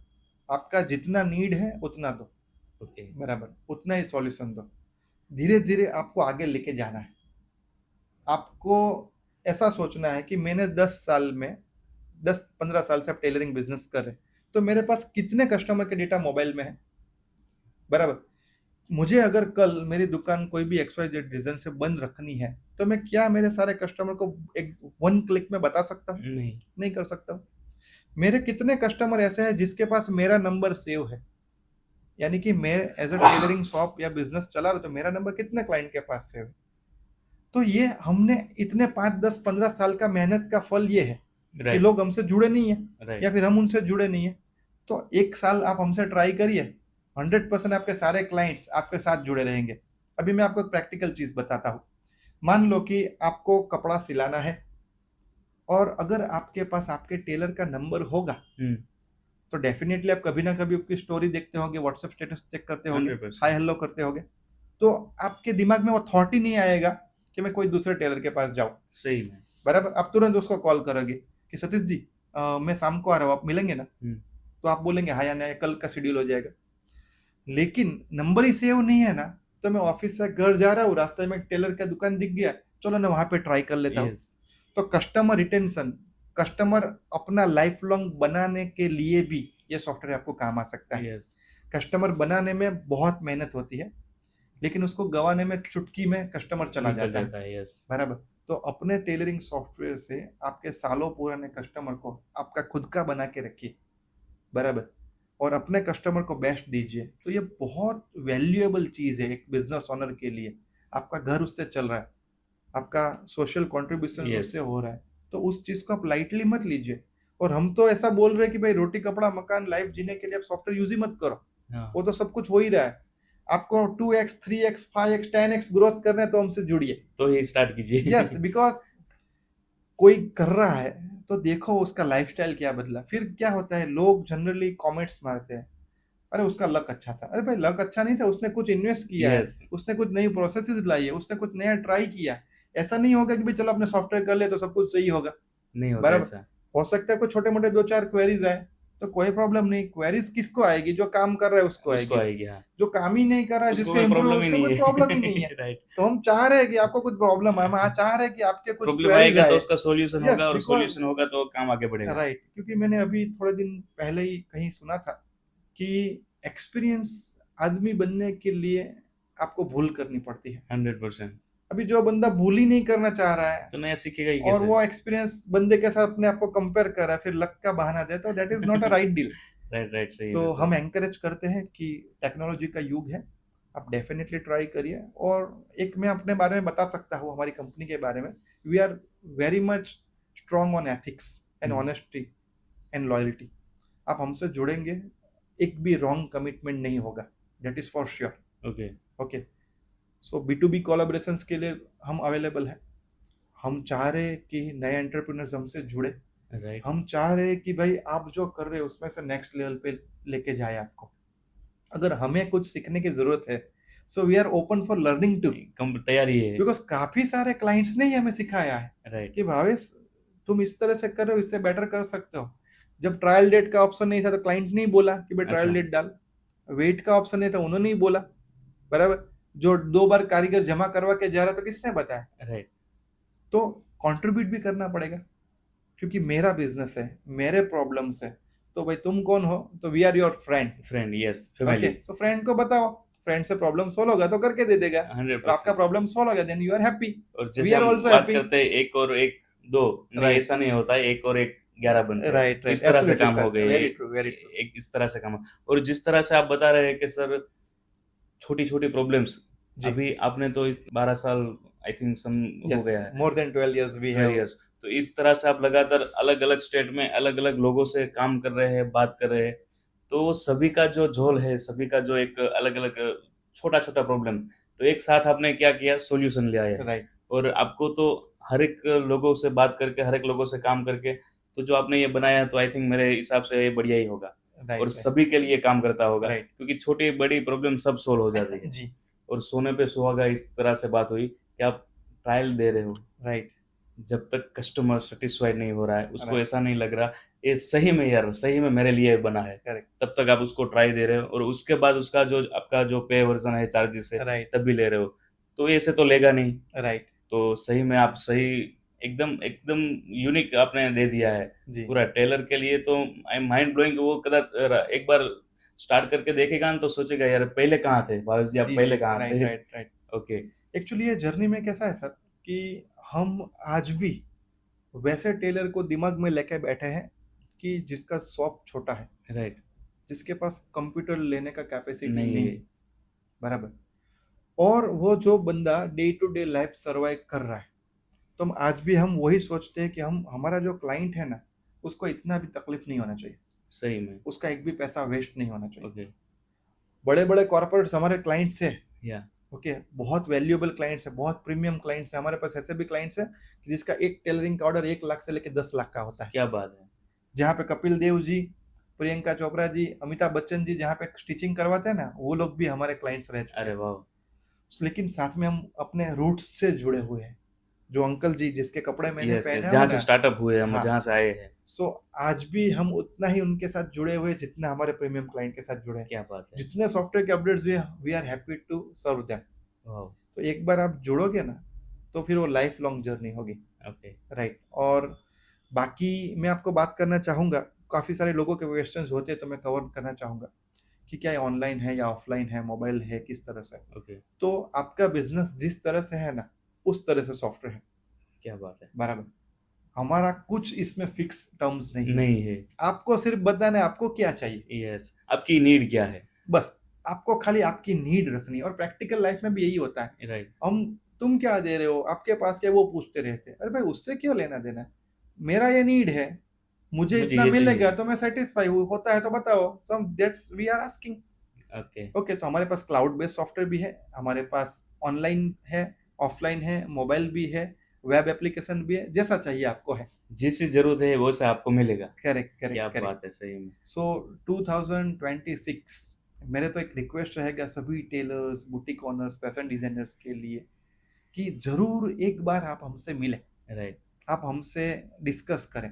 आपका जितना नीड है उतना दो, ओके, बराबर, उतना ही सॉल्यूशन दो। धीरे धीरे आपको आगे लेके जाना है। आपको ऐसा सोचना है कि मैंने 10 साल में, 10-15 साल से आप टेलरिंग बिजनेस कर रहे हैं, तो मेरे पास कितने कस्टमर के डेटा मोबाइल में है, बराबर। मुझे अगर कल मेरी दुकान कोई भी XYZ रीजन से बंद रखनी है तो मैं क्या मेरे सारे कस्टमर को एक 1 क्लिक में बता सकता हूँ? नहीं, नहीं कर सकता हूँ। मेरे कितने कस्टमर ऐसे हैं जिसके पास मेरा नंबर सेव है, यानी कि मैं एज अ टेलरिंग शॉप या बिजनेस चला रहा हूं, तो मेरा नंबर कितने क्लाइंट के पास सेव है। तो ये हमने इतने 5-10-15 साल का मेहनत का फल ये है कि राइट, लोग हमसे जुड़े नहीं है राइट, या फिर हम उनसे जुड़े नहीं है। तो 1 साल आप हमसे ट्राई करिए, 100% आपके सारे क्लाइंट्स आपके साथ जुड़े रहेंगे। अभी मैं आपको एक प्रैक्टिकल चीज बताता हूँ। मान लो कि आपको कपड़ा सिलाना है और अगर आपके पास आपके टेलर का नंबर होगा तो डेफिनेटली आप कभी ना कभी उसकी स्टोरी देखते होंगे, व्हाट्सएप स्टेटस चेक करते होंगे, 100%, हाय हेलो करते होंगे, तो आपके दिमाग में वो थॉट ही नहीं आएगा कि मैं कोई दूसरे टेलर के पास जाऊं, सही में, बराबर। आप तुरंत उसको कॉल करोगे कि सतीश जी, मैं शाम को आ रहा हूँ, आप मिलेंगे ना? तो आप बोलेंगे हाँ या नहीं, कल का शेड्यूल हो जाएगा। लेकिन नंबर ही सेव नहीं है ना, तो मैं ऑफिस से घर जा रहा हूँ, रास्ते में एक टेलर का दुकान दिख गया, चलो ना वहां पे ट्राई कर लेता हूँ। यस, तो कस्टमर रिटेंशन, कस्टमर अपना लाइफ लॉन्ग बनाने के लिए भी ये सॉफ्टवेयर आपको काम आ सकता है। यस, कस्टमर बनाने में बहुत मेहनत होती है, लेकिन उसको गंवाने में चुटकी में कस्टमर चला निकल जाता है, जाता है, यस, बराबर। तो अपने टेलरिंग सॉफ्टवेयर से आपके सालों पुराने कस्टमर को आपका खुद का बना के रखिए, बराबर, और अपने कस्टमर को बेस्ट दीजिए। तो ये बहुत वैल्यूएबल चीज है एक बिजनेस ओनर के लिए। आपका घर उससे चल रहा है, आपका सोशल कंट्रीब्यूशन यस, उससे हो रहा है, तो उस चीज को आप लाइटली मत लीजिए। और हम तो ऐसा बोल रहे हैं कि भाई रोटी कपड़ा मकान लाइफ जीने के लिए आप सॉफ्टवेयर यूज ही मत करो, हाँ, वो तो सब कुछ हो ही रहा है। आपको 2x 3x 5x 10x growth करना है तो हमसे जुड़िए। तो ही स्टार्ट कीजिए। यस, बिकॉज कोई कर रहा है तो देखो उसका लाइफस्टाइल क्या बदला। फिर क्या होता है, लोग जनरली कमेंट्स मारते हैं, अरे उसका लक अच्छा था। अरे भाई लक अच्छा नहीं था, उसने कुछ इन्वेस्ट किया है, यस, उसने कुछ नई प्रोसेसेस लाई है, उसने कुछ नया ट्राई किया है। ऐसा नहीं होगा कि भाई चलो अपने सॉफ्टवेयर कर ले तो सब कुछ सही होगा, नहीं होता बराबर। ऐसा, हो सकता है कोई छोटे मोटे 2-4 क्वेरीज आए, तो कोई प्रॉब्लम नहीं। क्वेरीज किसको आएगी? जो काम कर रहा है उसको उसको आएगी। आएगी, हाँ, जो काम ही नहीं कर रहा है, उसको जिसको कोई इम्प्रूव है, प्रॉब्लम ही उसको नहीं कोई प्रॉब्लम ही नहीं है। है। राइट, तो हम चाह रहे हैं कि आपको कुछ प्रॉब्लम है, हम चाह रहे हैं कि आपके कुछ प्रॉब्लम क्वेरीज आएगा तो आए। उसका सॉल्यूशन यस, होगा, और बिकॉज सॉल्यूशन होगा तो काम आगे बढ़ेगा। राइट, क्योंकि मैंने अभी थोड़े दिन पहले ही कहीं सुना था कि एक्सपीरियंस आदमी बनने के लिए आपको भूल करनी पड़ती है। 100%, अभी जो बंदा भूल ही नहीं करना चाह रहा है तो नया सीखेगा ही और कैसे? वो एक्सपीरियंस बंदे के साथ अपने आप को कंपेयर कर रहा है, फिर लक का बहाना दे, तो that is not a right deal. Right, right, सही सो में हम सर, एंकरेज करते हैं कि टेक्नोलॉजी का युग है, आप डेफिनेटली ट्राई करिए। और एक मैं अपने बारे में बता सकता हूँ, हमारी कंपनी के बारे में, we are very much strong on ethics and honesty and loyalty. आप हमसे जुड़ेंगे, एक भी रॉन्ग कमिटमेंट नहीं होगा, that is for sure. Okay, okay, so B2B collaborations के लिए हम अवेलेबल है। हम चाह रहे हैं कि नए एंटरप्रेन्योर्स हमसे जुड़े। राइट, हम चाह रहे हैं कि भाई आप जो कर रहे हो उसमें से नेक्स्ट लेवल पे लेके जाए आपको। अगर हमें कुछ सीखने की जरूरत है, so we are open for learning too, कम तैयारी है। बिकॉज काफी सारे क्लाइंट्स ने ही हमें सिखाया है राइट। कि भावेश तुम इस तरह से करो, इससे बेटर कर सकते हो। जब ट्रायल डेट का ऑप्शन नहीं था तो क्लाइंट नहीं बोला कि भाई ट्रायल अच्छा। डेट डाल, वेट का ऑप्शन नहीं था उन्होंने नहीं बोला, बराबर। जो 2 बार कारीगर जमा करवा के जा रहा तो किसने बताया? राइट। तो कंट्रीब्यूट भी करना पड़ेगा, क्योंकि मेरा बिजनेस है, मेरे प्रॉब्लम्स है। तो भाई तुम कौन हो? तो we are your friend. Friend, yes, okay, family. So friend को बताओ, फ्रेंड से प्रॉब्लम सोल्व होगा तो करके दे देगा, और आपका 100%। प्रॉब्लम सोल्व होगा, देन यू आर हैप्पी, और वी जैसे आर हम आल्सो बात हैप्पी। करते हैं एक और एक दो, नहीं राइट, ऐसा नहीं होता है, एक और एक 11 बनते हैं। राइट, राइट, इस तरह से एब्सोल्युटली काम हो सर, गए। Very true, very true. एक इस तरह से काम। और जिस तरह से आप बता रहे हैं कि सर छोटी छोटी प्रॉब्लम्स, जी, अभी आपने तो इस 12 साल आई थिंक सम हो यस, गया है, more than 12 years we 12 have. Years. तो इस तरह से आप लगातार अलग अलग स्टेट में अलग अलग लोगों से काम कर रहे हैं, बात कर रहे हैं। तो वो सभी का जो झोल है, सभी का जो एक अलग अलग छोटा छोटा प्रॉब्लम, तो एक साथ आपने क्या किया, सॉल्यूशन ले आए हैं। राइट, और आपको तो हर एक लोगों से बात करके, हर एक लोगों से काम करके, तो जो आपने ये बनाया, तो आई थिंक मेरे हिसाब से ये बढ़िया ही होगा और राइट, राइट, सभी के लिए काम करता होगा, राइट। क्योंकि छोटी बड़ी प्रॉब्लम सब सोल्व हो जाती है। जी, और सोने पे सुहागा इस तरह से बात हुई कि आप ट्रायल दे रहे हो, राइट, जब तक कस्टमर सेटिस्फाइड नहीं हो रहा है, उसको राइट, ऐसा नहीं लग रहा ये सही में यार, सही में मेरे लिए बना है, करेक्ट, तब तक आप उसको ट्राई दे रहे हो, और उसके बाद उसका जो आपका जो पे वर्जन है चार्जेस है, राइट, तब भी ले रहे हो। तो ऐसे तो लेगा नहीं। राइट। तो सही में आप सही, एकदम एकदम यूनिक आपने दे दिया है जी, पूरा टेलर के लिए। तो आई एम माइंड ब्लोइंग। वो कदाच एक बार स्टार्ट करके देखेगा ना, तो सोचेगा यार पहले कहाँ थे भावेश जी, आप जी, जी, पहले कहाँ राइट, थे। Right, right. ओके। एक्चुअली ये जर्नी में कैसा है सर, कि हम आज भी वैसे टेलर को दिमाग में लेके बैठे हैं कि जिसका शॉप छोटा है, राइट। जिसके पास कंप्यूटर लेने का कैपेसिटी नहीं नहीं है। है, बराबर। और वो जो बंदा day to day life survive कर रहा है, तो हम आज भी हम वही सोचते हैं कि हम, हमारा जो क्लाइंट है ना, उसको इतना भी तकलीफ नहीं होना चाहिए, सही में। उसका एक भी पैसा वेस्ट नहीं होना चाहिए। ओके। बड़े बड़े कॉर्पोरेट्स हमारे क्लाइंट्स है, या। ओके, बहुत वैल्यूएबल क्लाइंट्स है, बहुत प्रीमियम क्लाइंट्स है हमारे पास। ऐसे भी क्लाइंट्स है कि जिसका एक टेलरिंग का ऑर्डर 1 लाख से लेकर 10 लाख का होता है, क्या बात है। जहाँ पे कपिल देव जी, प्रियंका चोपड़ा जी, अमिताभ बच्चन जी जहाँ पे स्टिचिंग करवाते हैं ना, वो लोग भी हमारे क्लाइंट्स रह चुके अरे हैं। वाह। लेकिन साथ में हम अपने रूट्स से जुड़े हुए हैं। जो अंकल जी जिसके कपड़े मैंने यस यस, पहने हुए जहाँ से ना, स्टार्टअप हुए हम, हाँ, जहाँ से आए हैं। सो आज भी हम उतना ही उनके साथ जुड़े हुए हैं जितना हमारे प्रीमियम क्लाइंट के साथ जुड़े हैं। क्या बात है। जितने सॉफ्टवेयर के अपडेट्स भी we are happy to serve them. वाह। तो एक बार आप जुड़ोगे ना, तो फिर वो लाइफ लॉन्ग जर्नी होगी, ओके। राइट। और बाकी मैं आपको बात करना चाहूँगा, काफ़ी सारे लोगों के क्वेश्चंस होते हैं तो मैं कवर करना चाहूँगा कि क्या ये ऑनलाइन है या ऑफलाइन है, मोबाइल है, किस तरह से। ओके। तो आपका बिजनेस जिस तरह से है ना, उस तरह से सॉफ्टवेयर है, क्या बात है। बराबर। हमारा कुछ इसमें फिक्स टर्म्स नहीं है, नहीं है। आपको सिर्फ बताना है आपको क्या चाहिए, यस, आपकी नीड क्या है। बस। आपको खाली आपकी नीड रखनी है, और प्रैक्टिकल लाइफ में भी यही होता है। राइट। हम, तुम क्या दे रहे हो, आपके पास क्या, वो पूछते रहते हैं। अरे भाई उससे क्यों लेना देना है, मेरा ये नीड है, मुझे मुझे इतना ये मिलेगा चाहिए। तो मैं सेटिस्फाई हूँ, होता है तो बताओ। So that's we are asking. Okay. Okay, तो हमारे पास क्लाउड बेस्ड सॉफ्टवेयर भी है, हमारे पास ऑनलाइन है, ऑफलाइन है, मोबाइल भी है, वेब एप्लीकेशन भी है, जैसा चाहिए आपको है। जिस चीज जरूरत है वो से आपको मिलेगा। करेक्ट, क्या करेक्ट, करेक्ट। बात है, सही में। सो 2026 मेरे तो एक रिक्वेस्ट रहेगा सभी tailors, boutique owners, fashion designers के लिए, कि जरूर एक बार आप हमसे मिलें, राइट। आप हमसे डिस्कस करें,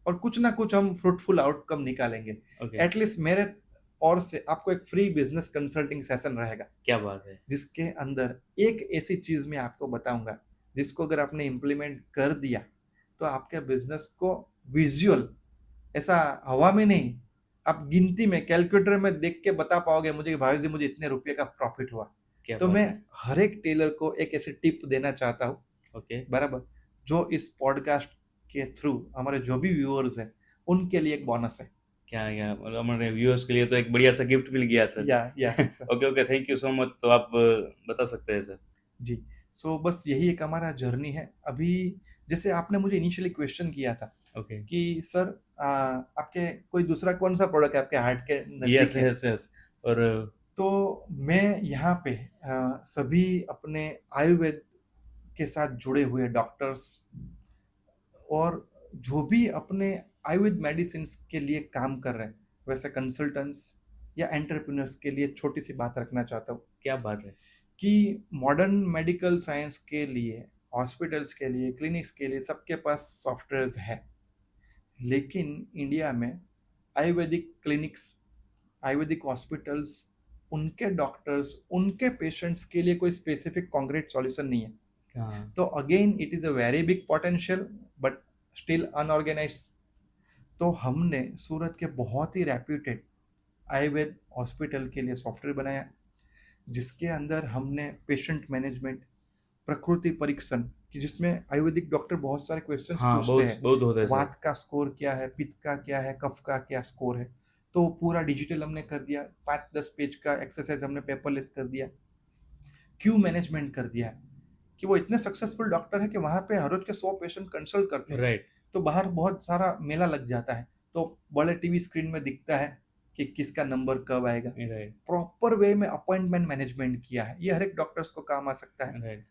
और कुछ ना कुछ हम फ्रूटफुल आउटकम निकालेंगे। ओके। एटलीस्ट मेरे और से आपको एक फ्री बिजनेस कंसल्टिंग सेशन रहेगा, क्या बात है। जिसके अंदर एक ऐसी चीज मैं आपको बताऊंगा जिसको अगर आपने इम्प्लीमेंट कर दिया, तो आपके बिजनेस को विजुअल, ऐसा हवा में नहीं, आप गिनती में कैलकुलेटर में देख के बता पाओगे मुझे कि भाई जी मुझे इतने रुपए का प्रॉफिट हुआ। क्या तो बात मैं है। हर एक टेलर को एक ऐसी टिप देना चाहता हूँ, ओके। बराबर, जो इस पॉडकास्ट के थ्रू हमारे जो भी व्यूअर्स हैं उनके लिए एक बोनस है। क्या क्या मतलब हमारे व्यूअर्स के लिए तो एक बढ़िया सा गिफ्ट मिल गया सर। या sir. Okay okay, thank you so much. तो आप बता सकते हैं सर। जी, सो बस यही एक हमारा जर्नी है अभी। जैसे आपने मुझे इनिशियली क्वेश्चन किया था ओके। कि सर आपके कोई दूसरा कौन सा प्रोडक्ट है आपके हार्ट के यस नजदीक है। Yes yes. और तो मैं यहाँ पे सभी अपने आयुर्वेद के साथ जुड़े हुए डॉक्टर्स, और जो भी अपने आयुर्वेद मेडिसिन के लिए काम कर रहे हैं, वैसे कंसल्टेंट्स, या एंटरप्रेन्योर्स के लिए छोटी सी बात रखना चाहता हूँ क्या बात है। कि मॉडर्न मेडिकल साइंस के लिए, हॉस्पिटल्स के लिए, क्लिनिक्स के लिए सबके पास सॉफ्टवेयर्स है, लेकिन इंडिया में आयुर्वेदिक क्लिनिक्स, आयुर्वेदिक हॉस्पिटल्स, उनके डॉक्टर्स, उनके पेशेंट्स के लिए कोई स्पेसिफिक कॉन्क्रीट सॉल्यूशन नहीं है। हाँ, तो again it is a very big potential but still unorganised. तो हमने सूरत के बहुत ही रेप्यूटेड आयुर्वेद हॉस्पिटल के लिए सॉफ्टवेयर बनाया, जिसके अंदर हमने पेशेंट मैनेजमेंट, प्रकृति परीक्षण, कि जिसमें आयुर्वेदिक डॉक्टर बहुत सारे क्वेश्चंस हाँ, पूछते बहुत हैं, बहुत होता है सर। वात का स्कोर क्या है, पित्त का क्या है, कफ का क्या स्कोर है, तो पूरा डिजिटल हमने कर दिया। 5-10 पेज का एक्सरसाइज हमने पेपरलेस कर दिया। क्यू मैनेजमेंट कर दिया कि वो इतने सक्सेसफुल डॉक्टर है कि वहाँ पे हर रोज के 100 पेशेंट कंसल्ट करते हैं, राइट, तो बाहर बहुत सारा मेला लग जाता है, तो बड़े टीवी स्क्रीन में दिखता है कि किसका नंबर कब आएगा। राइट, प्रॉपर वे में अपॉइंटमेंट मैनेजमेंट किया है, ये हर एक डॉक्टर्स को काम आ सकता है। राइट।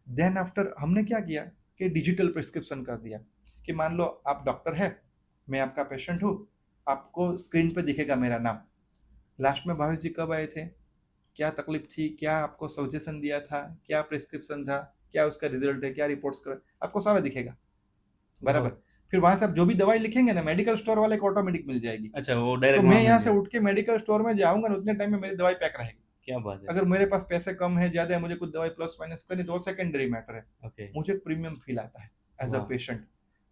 देन आफ्टर हमने क्या किया कि डिजिटल प्रिस्क्रिप्शन कर दिया कि मान लो आप डॉक्टर है, मैं आपका पेशेंट हूँ, आपको स्क्रीन पे दिखेगा मेरा नाम, लास्ट में भावेश जी कब आए थे, क्या तकलीफ थी, क्या आपको सजेशन दिया था, क्या प्रिस्क्रिप्शन था, क्या उसका रिजल्ट है, क्या रिपोर्ट्स कर, आपको सारा दिखेगा बराबर। बहुत फिर वहां से आप जो भी दवाई लिखेंगे ना, मेडिकल स्टोर वाले को ऑटोमेटिक मिल जाएगी। अच्छा, वो तो डायरेक्ट मैं वहाँ यहाँ मिल से जाए। उठ के मेडिकल स्टोर में जाऊंगा ना, उतने टाइम में मेरी दवाई पैक रहेगी। क्या बात है। अगर मेरे पास पैसे कम है, ज्यादा है, मुझे कुछ दवाई प्लस माइनस करनी, तो सेकेंडरी मैटर है, ओके, मुझे एक प्रीमियम फील आता है एज अ वाह! पेशेंट।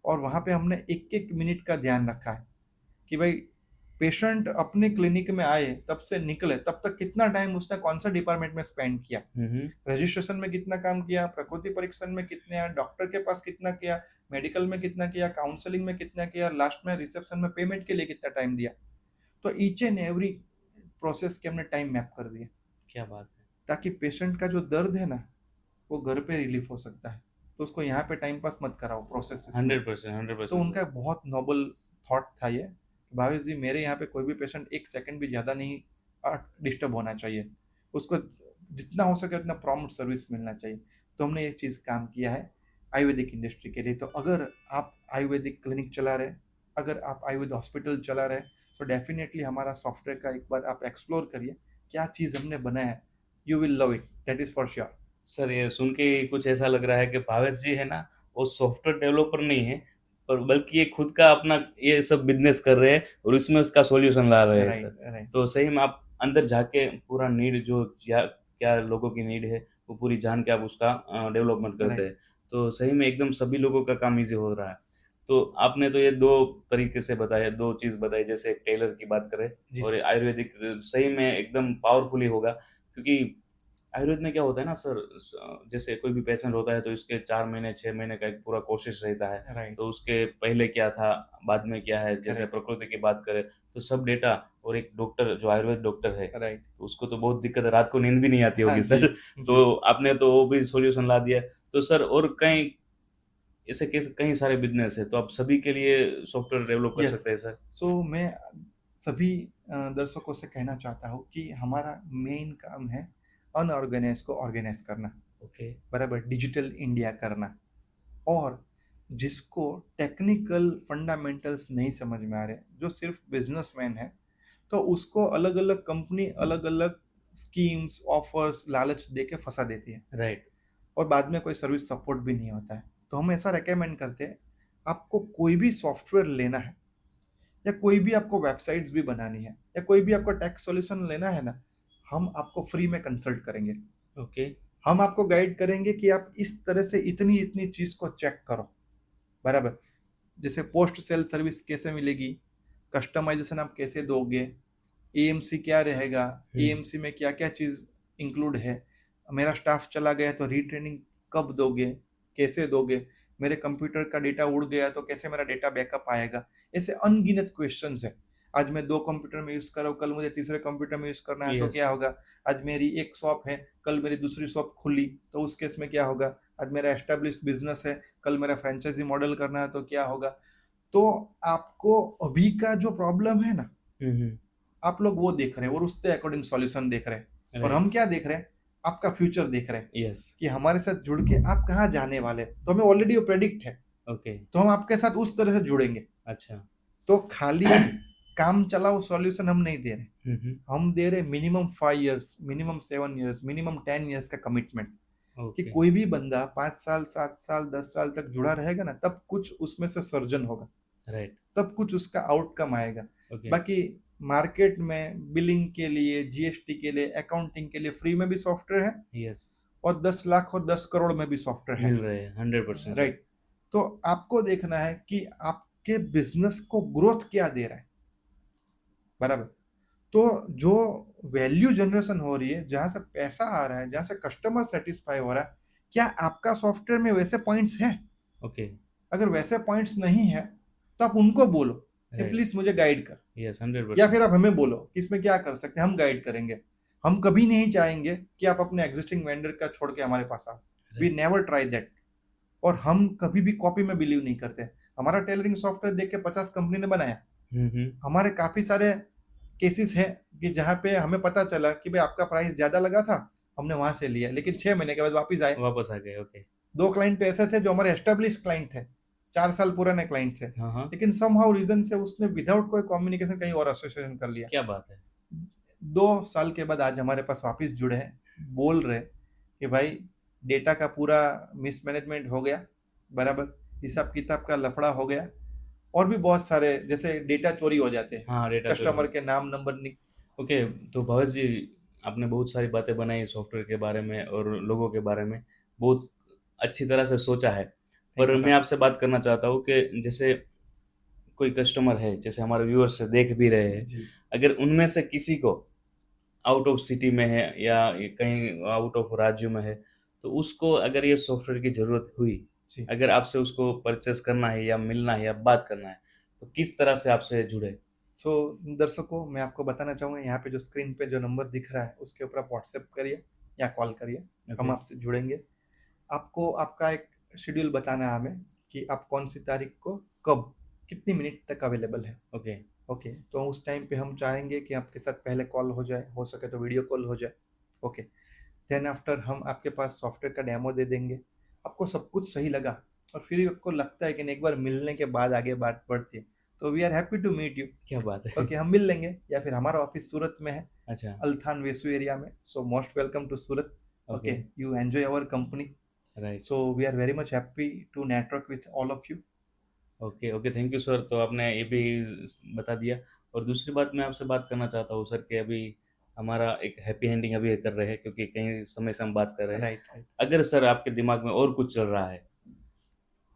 और वहां पे हमने एक एक मिनट का ध्यान रखा है कि भाई पेशेंट अपने क्लिनिक में आए तब से निकले तब तक कितना टाइम उसने कौन सा डिपार्टमेंट में स्पेंड किया, हुँ, हुँ। रजिस्ट्रेशन में कितना काम किया, प्रकृति परीक्षण में कितने, डॉक्टर के पास कितना किया, मेडिकल में कितना किया, काउंसलिंग में कितना किया, लास्ट में रिसेप्शन में पेमेंट के लिए कितना टाइम दिया। तो ईच एंड एवरी प्रोसेस के हमने टाइम मैप कर दिए, क्या बात है। ताकि पेशेंट का जो दर्द है ना, वो घर पे रिलीफ हो सकता है। तो उसको यहाँ पे टाइम पास मत कराओ प्रोसेसेस में। 100%, तो 100% उनका सर। बहुत नोबल थॉट था ये, भावेश जी मेरे यहाँ पे कोई भी पेशेंट 1 सेकंड भी ज़्यादा नहीं डिस्टर्ब होना चाहिए, उसको जितना हो सके उतना प्रॉम्प्ट सर्विस मिलना चाहिए। तो हमने ये चीज़ काम किया है आयुर्वेदिक इंडस्ट्री के लिए। तो अगर आप आयुर्वेदिक क्लिनिक चला रहे, अगर आप आयुर्वेद हॉस्पिटल चला रहे, तो डेफिनेटली हमारा सॉफ्टवेयर का एक बार आप एक्सप्लोर करिए, क्या चीज़ हमने बनाया है, you will love it, that is for sure. Sir, ये सुन के ही कुछ ऐसा लग रहा है कि भावेश जी है ना, वो सॉफ्टवेयर डेवलपर नहीं है, पर बल्कि ये खुद का अपना ये सब बिज़नेस कर रहे हैं और इसमें उसका सॉल्यूशन ला रहे हैं सर। Right right. तो सही में आप अंदर जाके पूरा नीड जो क्या क्या लोगों की नीड है, वो पूरी जान के आप उसका डेवलपमेंट करते राइट। हैं। तो सही में एकदम सभी लोगों का काम ईज़ी हो रहा है। तो आपने तो ये 2 तरीके से बताया, 2 चीज़ बताई, जैसे एक टेलर की बात करें जी और ये सर। आयुर्वेदिक, सही में एकदम पावरफुल ही होगा, क्योंकि आयुर्वेद में क्या होता है ना सर, जैसे कोई भी पेशेंट होता है तो इसके 4 महीने 6 महीने का एक पूरा कोशिश रहता है। राइट। तो उसके पहले क्या था, बाद में क्या है, जैसे करेक्ट। प्रकृति की बात करें तो सब डेटा, और एक डॉक्टर जो आयुर्वेद डॉक्टर है, राइट। तो उसको तो बहुत दिक्कत है, रात को नींद भी नहीं आती हाँ होगी जी। सर। जी। तो आपने तो वो भी सॉल्यूशन ला दिया। तो सर और कई ऐसे कैसे कई सारे बिज़नेस है, तो आप सभी के लिए सॉफ्टवेयर डेवलप कर यस। सकते हैं सर? सो मैं सभी दर्शकों से कहना चाहता हूँ कि हमारा मेन काम है अनऑर्गेनाइज को ऑर्गेनाइज करना, ओके, बराबर, डिजिटल इंडिया करना। और जिसको टेक्निकल फंडामेंटल्स नहीं समझ में आ रहे, जो सिर्फ बिजनेसमैन है, तो उसको अलग अलग कंपनी अलग अलग स्कीम्स, ऑफर्स, लालच दे के फंसा देती है, राइट, और बाद में कोई सर्विस सपोर्ट भी नहीं होता है। तो हम ऐसा रेकमेंड करते हैं, आपको कोई भी सॉफ्टवेयर लेना है, या कोई भी आपको वेबसाइट्स भी बनानी है, या कोई भी आपको टैक्स सॉल्यूशन लेना है ना, हम आपको फ्री में कंसल्ट करेंगे। ओके, हम आपको गाइड करेंगे कि आप इस तरह से इतनी इतनी चीज़ को चेक करो, बराबर। जैसे पोस्ट सेल सर्विस कैसे मिलेगी, कस्टमाइजेशन आप कैसे दोगे, एएमसी क्या रहेगा, हुँ, एएमसी में क्या क्या चीज़ इंक्लूड है, मेरा स्टाफ चला गया तो रीट्रेनिंग कब दोगे, कैसे दोगे, मेरे कंप्यूटर का डेटा उड़ गया तो कैसे मेरा डेटा बैकअप आएगा। ऐसे अनगिनत क्वेश्चंस है। आज मैं 2 कंप्यूटर में यूज़ कर रहा हूँ, कल मुझे तीसरे कंप्यूटर में यूज़ करना है तो यस, क्या होगा। आज मेरी एक शॉप है, कल मेरी दूसरी शॉप खुली तो उस केस में क्या होगा। आज मेरा एस्टेब्लिश बिजनेस है, कल मेरा फ्रेंचाइजी मॉडल करना है तो क्या होगा। तो आपको अभी का जो प्रॉब्लम है ना, हुँ, हुँ, आप लोग वो देख रहे हैं और उसके अकॉर्डिंग सॉल्यूशन देख रहे हैं, और राइट, हम क्या देख रहे हैं, आपका फ्यूचर देख रहे हैं यस, कि हमारे साथ जुड़ के आप कहाँ जाने वाले हैं। तो हमें ऑलरेडी वो प्रेडिक्ट है, ओके, तो हम आपके साथ उस तरह से जुड़ेंगे। अच्छा, तो खाली काम चलाओ सॉल्यूशन हम नहीं दे रहे, हम्म, हम दे रहे minimum 5 years, minimum 7 years, minimum 10 years का कमिटमेंट, कि ओके, कोई भी बंदा 5 साल 7 साल 10 साल तक जुड़ा रहेगा ना, तब कुछ उसमें से सर्जन होगा, राइट, तब कुछ उसका आउटकम आएगा। ओके, बाकी मार्केट में बिलिंग के लिए, जीएसटी के लिए, अकाउंटिंग के लिए फ्री में भी सॉफ्टवेयर है, यस, और 10 लाख और 10 करोड़ में भी सॉफ्टवेयर है। मिल रहे हैं 100% सर। राइट। तो आपको देखना है कि आपके बिजनेस को ग्रोथ क्या दे रहा है, बराबर। तो जो वैल्यू जनरेशन हो रही है, जहां से पैसा आ रहा है, जहां से कस्टमर सेटिस्फाई हो रहा है, क्या आपका सॉफ्टवेयर में वैसे पॉइंट्स हैं? ओके, अगर वैसे पॉइंट्स नहीं है, तो आप उनको बोलो कि राइट, प्लीज मुझे गाइड कर, यस, या 100%, फिर आप हमें बोलो कि इसमें क्या कर सकते हैं, हम गाइड करेंगे। हम कभी नहीं चाहेंगे कि आप अपने एग्जिस्टिंग वेंडर का छोड़ के हमारे पास आओ, we right, never try that. और हम कभी भी कॉपी में बिलीव नहीं करते। हमारा टेलरिंग सॉफ्टवेयर देख के 50 कंपनी ने बनाया। हम्म, हमारे काफी सारे केसेस हैं कि जहाँ पे हमें पता चला कि भाई आपका प्राइस ज्यादा लगा था, हमने वहां से लिया, लेकिन 6 महीने के बाद वापस आए। वापस आ गए, ओके, 2 क्लाइंट तो ऐसे थे जो हमारे एस्टेब्लिश क्लाइंट थे, 4 साल पुराने क्लाइंट थे, हाँ, हाँ, लेकिन समहाउ रीजन से उसने विदाउट कोई कम्युनिकेशन कहीं और एसोसिएशन कर लिया। क्या बात है, 2 साल के बाद आज हमारे पास वापस जुड़े हैं, बोल रहे कि भाई डेटा का पूरा मिसमैनेजमेंट हो गया, बराबर, हिसाब किताब का लफड़ा हो गया, और भी बहुत सारे जैसे डेटा चोरी हो जाते हैं, हाँ, डेटा चोरी कस्टमर हो, के नाम नंबर ओके। तो भवेश जी, आपने बहुत सारी बातें बनाई सॉफ्टवेयर के बारे में और लोगों के बारे में, बहुत अच्छी तरह से सोचा है। थैंक पर यू मैं सर। आपसे बात करना चाहता हूँ कि जैसे कोई कस्टमर है, जैसे हमारे व्यूअर्स से देख भी रहे हैं, जी अगर उनमें से किसी को आउट ऑफ सिटी में है या ये कहीं आउट ऑफ राज्य में है, तो उसको अगर ये सॉफ्टवेयर की ज़रूरत हुई, जी। अगर आपसे उसको परचेस करना है या मिलना है या बात करना है, तो किस तरह से आपसे जुड़े? सो दर्शकों, मैं आपको बताना चाहूँगा, यहाँ पे जो स्क्रीन पे जो नंबर दिख रहा है उसके ऊपर आप व्हाट्सएप करिए या कॉल करिए, हम ओके, आपसे जुड़ेंगे। आपको आपका एक शेड्यूल बताना है हमें कि आप कौन सी तारीख को, कब, कितनी मिनट तक अवेलेबल है। ओके, ओके, तो उस टाइम पे हम चाहेंगे कि आपके साथ पहले कॉल हो जाए, हो सके तो वीडियो कॉल हो जाए। ओके, देन आफ्टर हम आपके पास सॉफ्टवेयर का डेमो दे देंगे। आपको सब कुछ सही लगा और फिर आपको लगता है कि नहीं, एक बार मिलने के बाद आगे बात बढ़ती है, तो we are happy to meet you. क्या बात है! ओके, हम मिल लेंगे, या फिर हमारा ऑफिस सूरत में है, अच्छा, अल्थान वेसू एरिया में। So most welcome to Surat. Okay, okay, you enjoy our company. Right, so we are very much happy to network with all of you. Okay, okay, thank you sir. तो आपने ये भी बता दिया। और दूसरी बात मैं आपसे बात करना चाहता हूँ सर कि अभी हमारा एक हैप्पी एंडिंग अभी कर रहे हैं, क्योंकि कई समय से हम बात कर रहे हैं। राइट राइट अगर सर आपके दिमाग में और कुछ चल रहा है,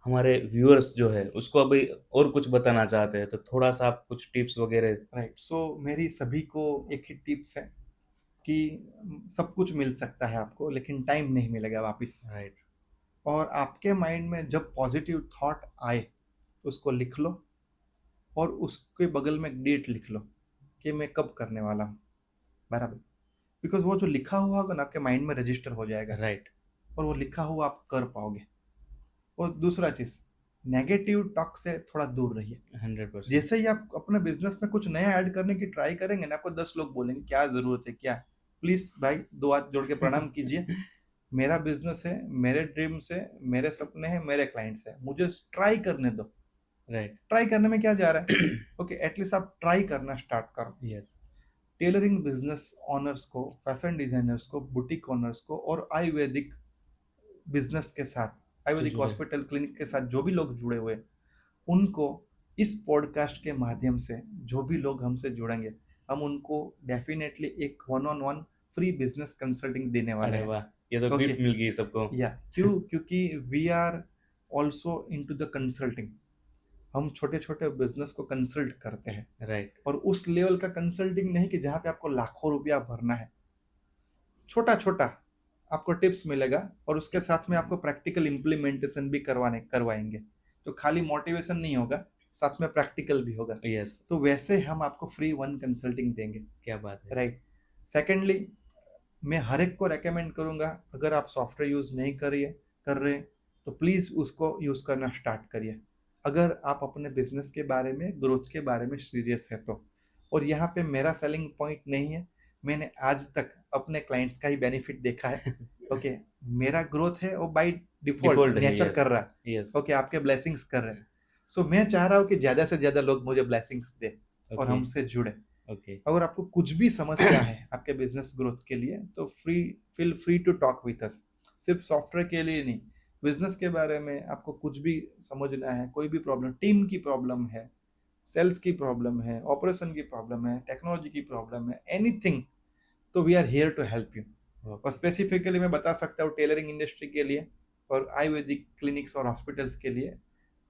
हमारे व्यूअर्स जो है उसको अभी और कुछ बताना चाहते हैं, तो थोड़ा सा आप कुछ टिप्स वगैरह। राइट। सो मेरी सभी को एक ही टिप्स है कि सब कुछ मिल सकता है आपको, लेकिन टाइम नहीं मिलेगा वापस। राइट, और आपके माइंड में जब पॉजिटिव थॉट आए, उसको लिख लो, और उसके बगल में एक डेट लिख लो कि मैं कब करने वाला हूँ, बराबर। बिकॉज वो जो लिखा हुआ होगा ना, आपके माइंड में रजिस्टर हो जाएगा, राइट, और वो लिखा हुआ आप कर पाओगे। और दूसरा चीज, नेगेटिव टॉक से थोड़ा दूर रहिए। 100%, जैसे ही आप अपने बिजनेस में कुछ नया ऐड करने की ट्राई करेंगे ना, आपको 10 लोग बोलेंगे क्या जरूरत है, क्या। प्लीज भाई, 2 हाथ जोड़ के प्रणाम कीजिए। मेरा बिजनेस है, मेरे ड्रीम्स है, मेरे सपने हैं, मेरे क्लाइंट्स है, मुझे ट्राई करने दो। राइट, ट्राई करने में क्या जा रहा है? ओके, एटलीस्ट आप ट्राई करना स्टार्ट करो। यस, टेलरिंग बिजनेस ऑनर्स को, फैशन डिजाइनर्स को, बुटीक ऑनर्स को, और आयुर्वेदिक बिजनेस के साथ, जो आयुर्वेदिक जुड़े, हॉस्पिटल क्लिनिक के साथ जो भी लोग जुड़े हुए हैं, उनको इस पॉडकास्ट के माध्यम से, जो भी लोग हमसे जुड़ेंगे, हम उनको डेफिनेटली एक 1-on-1 फ्री बिजनेस कंसल्टिंग देने वाले अरे हैं। वाह! ये तो ओके, गिफ्ट मिल गई सबको। या क्यों? क्योंकि we are also into the consulting. हम छोटे छोटे बिजनेस को कंसल्ट करते हैं, राइट, और उस लेवल का कंसल्टिंग नहीं कि जहाँ पे आपको लाखों रुपया भरना है। छोटा छोटा आपको टिप्स मिलेगा, और उसके साथ में आपको प्रैक्टिकल इम्प्लीमेंटेशन भी करवाएंगे। तो खाली मोटिवेशन नहीं होगा, साथ में प्रैक्टिकल भी होगा। यस, तो वैसे हम आपको फ्री 1 कंसल्टिंग देंगे। क्या बात है! राइट। सेकेंडली, मैं हर एक को रेकमेंड करूंगा, अगर आप सॉफ्टवेयर यूज नहीं कर रहे, तो प्लीज उसको यूज करना स्टार्ट करिए, अगर आप अपने बिजनेस के बारे में, ग्रोथ के बारे में सीरियस है तो। और यहाँ पे मेरा सेलिंग पॉइंट नहीं है, मैंने आज तक अपने क्लाइंट्स का ही बेनिफिट देखा है। ओके, मेरा ग्रोथ है वो बाय डिफॉल्ट डिफ़ॉल्ट है, नेचर यस, कर रहा है। यस, ओके, आपके ब्लेसिंग्स कर रहे हैं। सो मैं चाह रहा हूँ कि ज्यादा से ज्यादा लोग मुझे ब्लेसिंग्स दे। और ओके हमसे जुड़े। ओके अगर आपको कुछ भी समस्या है आपके बिजनेस ग्रोथ के लिए तो feel free to talk with us. सिर्फ सॉफ्टवेयर के लिए नहीं, बिजनेस के बारे में आपको कुछ भी समझना है, कोई भी प्रॉब्लम, टीम की प्रॉब्लम है, सेल्स की प्रॉब्लम है, ऑपरेशन की प्रॉब्लम है, टेक्नोलॉजी की प्रॉब्लम है, एनीथिंग, तो we are here to help you. और ओके स्पेसिफिकली मैं बता सकता हूँ टेलरिंग इंडस्ट्री के लिए और आयुर्वेदिक क्लिनिक्स और हॉस्पिटल्स के लिए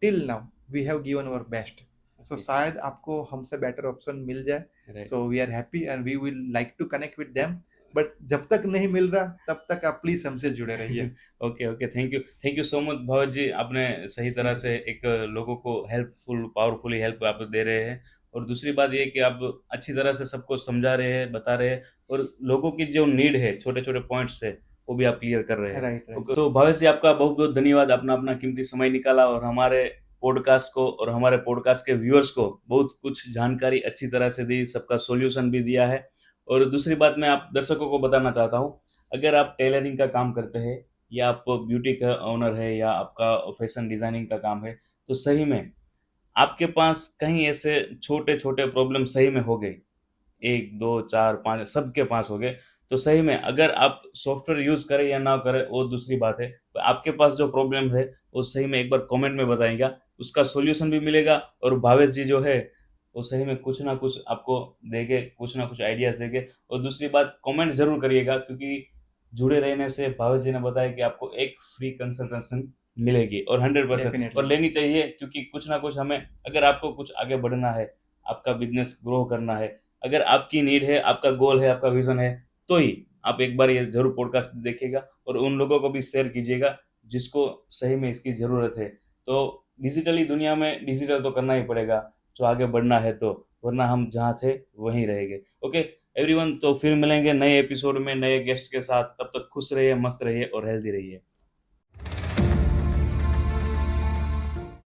till now we have given our best. So okay शायद आपको हमसे बेटर ऑप्शन मिल जाए। Right so we are happy and we will like to connect with them, but जब तक नहीं मिल रहा तब तक आप प्लीज हमसे जुड़े रहिए। Okay okay thank you so much Bhagat ji, आपने सही तरह से एक लोगों को हेल्पफुल पावरफुली हेल्प आप दे रहे हैं। और दूसरी बात ये कि आप अच्छी तरह से सबको समझा रहे हैं, बता रहे हैं, और लोगों की जो नीड है, छोटे छोटे पॉइंट्स है, वो भी आप क्लियर कर रहे हैं। Right right. ओके, तो भगत जी आपका बहुत बहुत धन्यवाद, अपना अपना कीमती समय निकाला और हमारे पॉडकास्ट को और हमारे पॉडकास्ट के व्यूअर्स को बहुत कुछ जानकारी अच्छी तरह से दी, सबका सॉल्यूशन भी दिया है। और दूसरी बात मैं आप दर्शकों को बताना चाहता हूँ, अगर आप टेलरिंग का काम करते हैं या आप ब्यूटी का ओनर है या आपका फैशन डिजाइनिंग का काम है, तो सही में आपके पास कहीं ऐसे छोटे छोटे प्रॉब्लम सही में हो गए, एक दो चार पाँच सबके पास हो गए, तो सही में अगर आप सॉफ्टवेयर यूज करें या ना करें वो दूसरी बात है, तो आपके पास जो प्रॉब्लम है वो सही में एक बार कमेंट में बताएगा, उसका सॉल्यूशन भी मिलेगा। और भावेश जी जो है वो सही में कुछ ना कुछ आपको देंगे, कुछ ना कुछ आइडियाज देंगे। और दूसरी बात, कमेंट जरूर करिएगा, क्योंकि जुड़े रहने से भावेश जी ने बताया कि आपको एक फ्री कंसल्टेशन मिलेगी और 100% और डेफिनेटली। लेनी चाहिए, क्योंकि कुछ ना कुछ हमें, अगर आपको कुछ आगे बढ़ना है, आपका बिजनेस ग्रो करना है, अगर आपकी नीड है, आपका गोल है, आपका विजन है, तो ही आप एक बार ये जरूर पॉडकास्ट देखिएगा और उन लोगों को भी शेयर कीजिएगा जिसको सही में इसकी ज़रूरत है। तो डिजिटली दुनिया में डिजिटल तो करना ही पड़ेगा, जो आगे बढ़ना है तो, वरना हम जहाँ थे वहीं रहेंगे। ओके एवरीवन, तो फिर मिलेंगे नए एपिसोड में नए गेस्ट के साथ, तब तक खुश रहिए, मस्त रहिए और हेल्दी रहिए।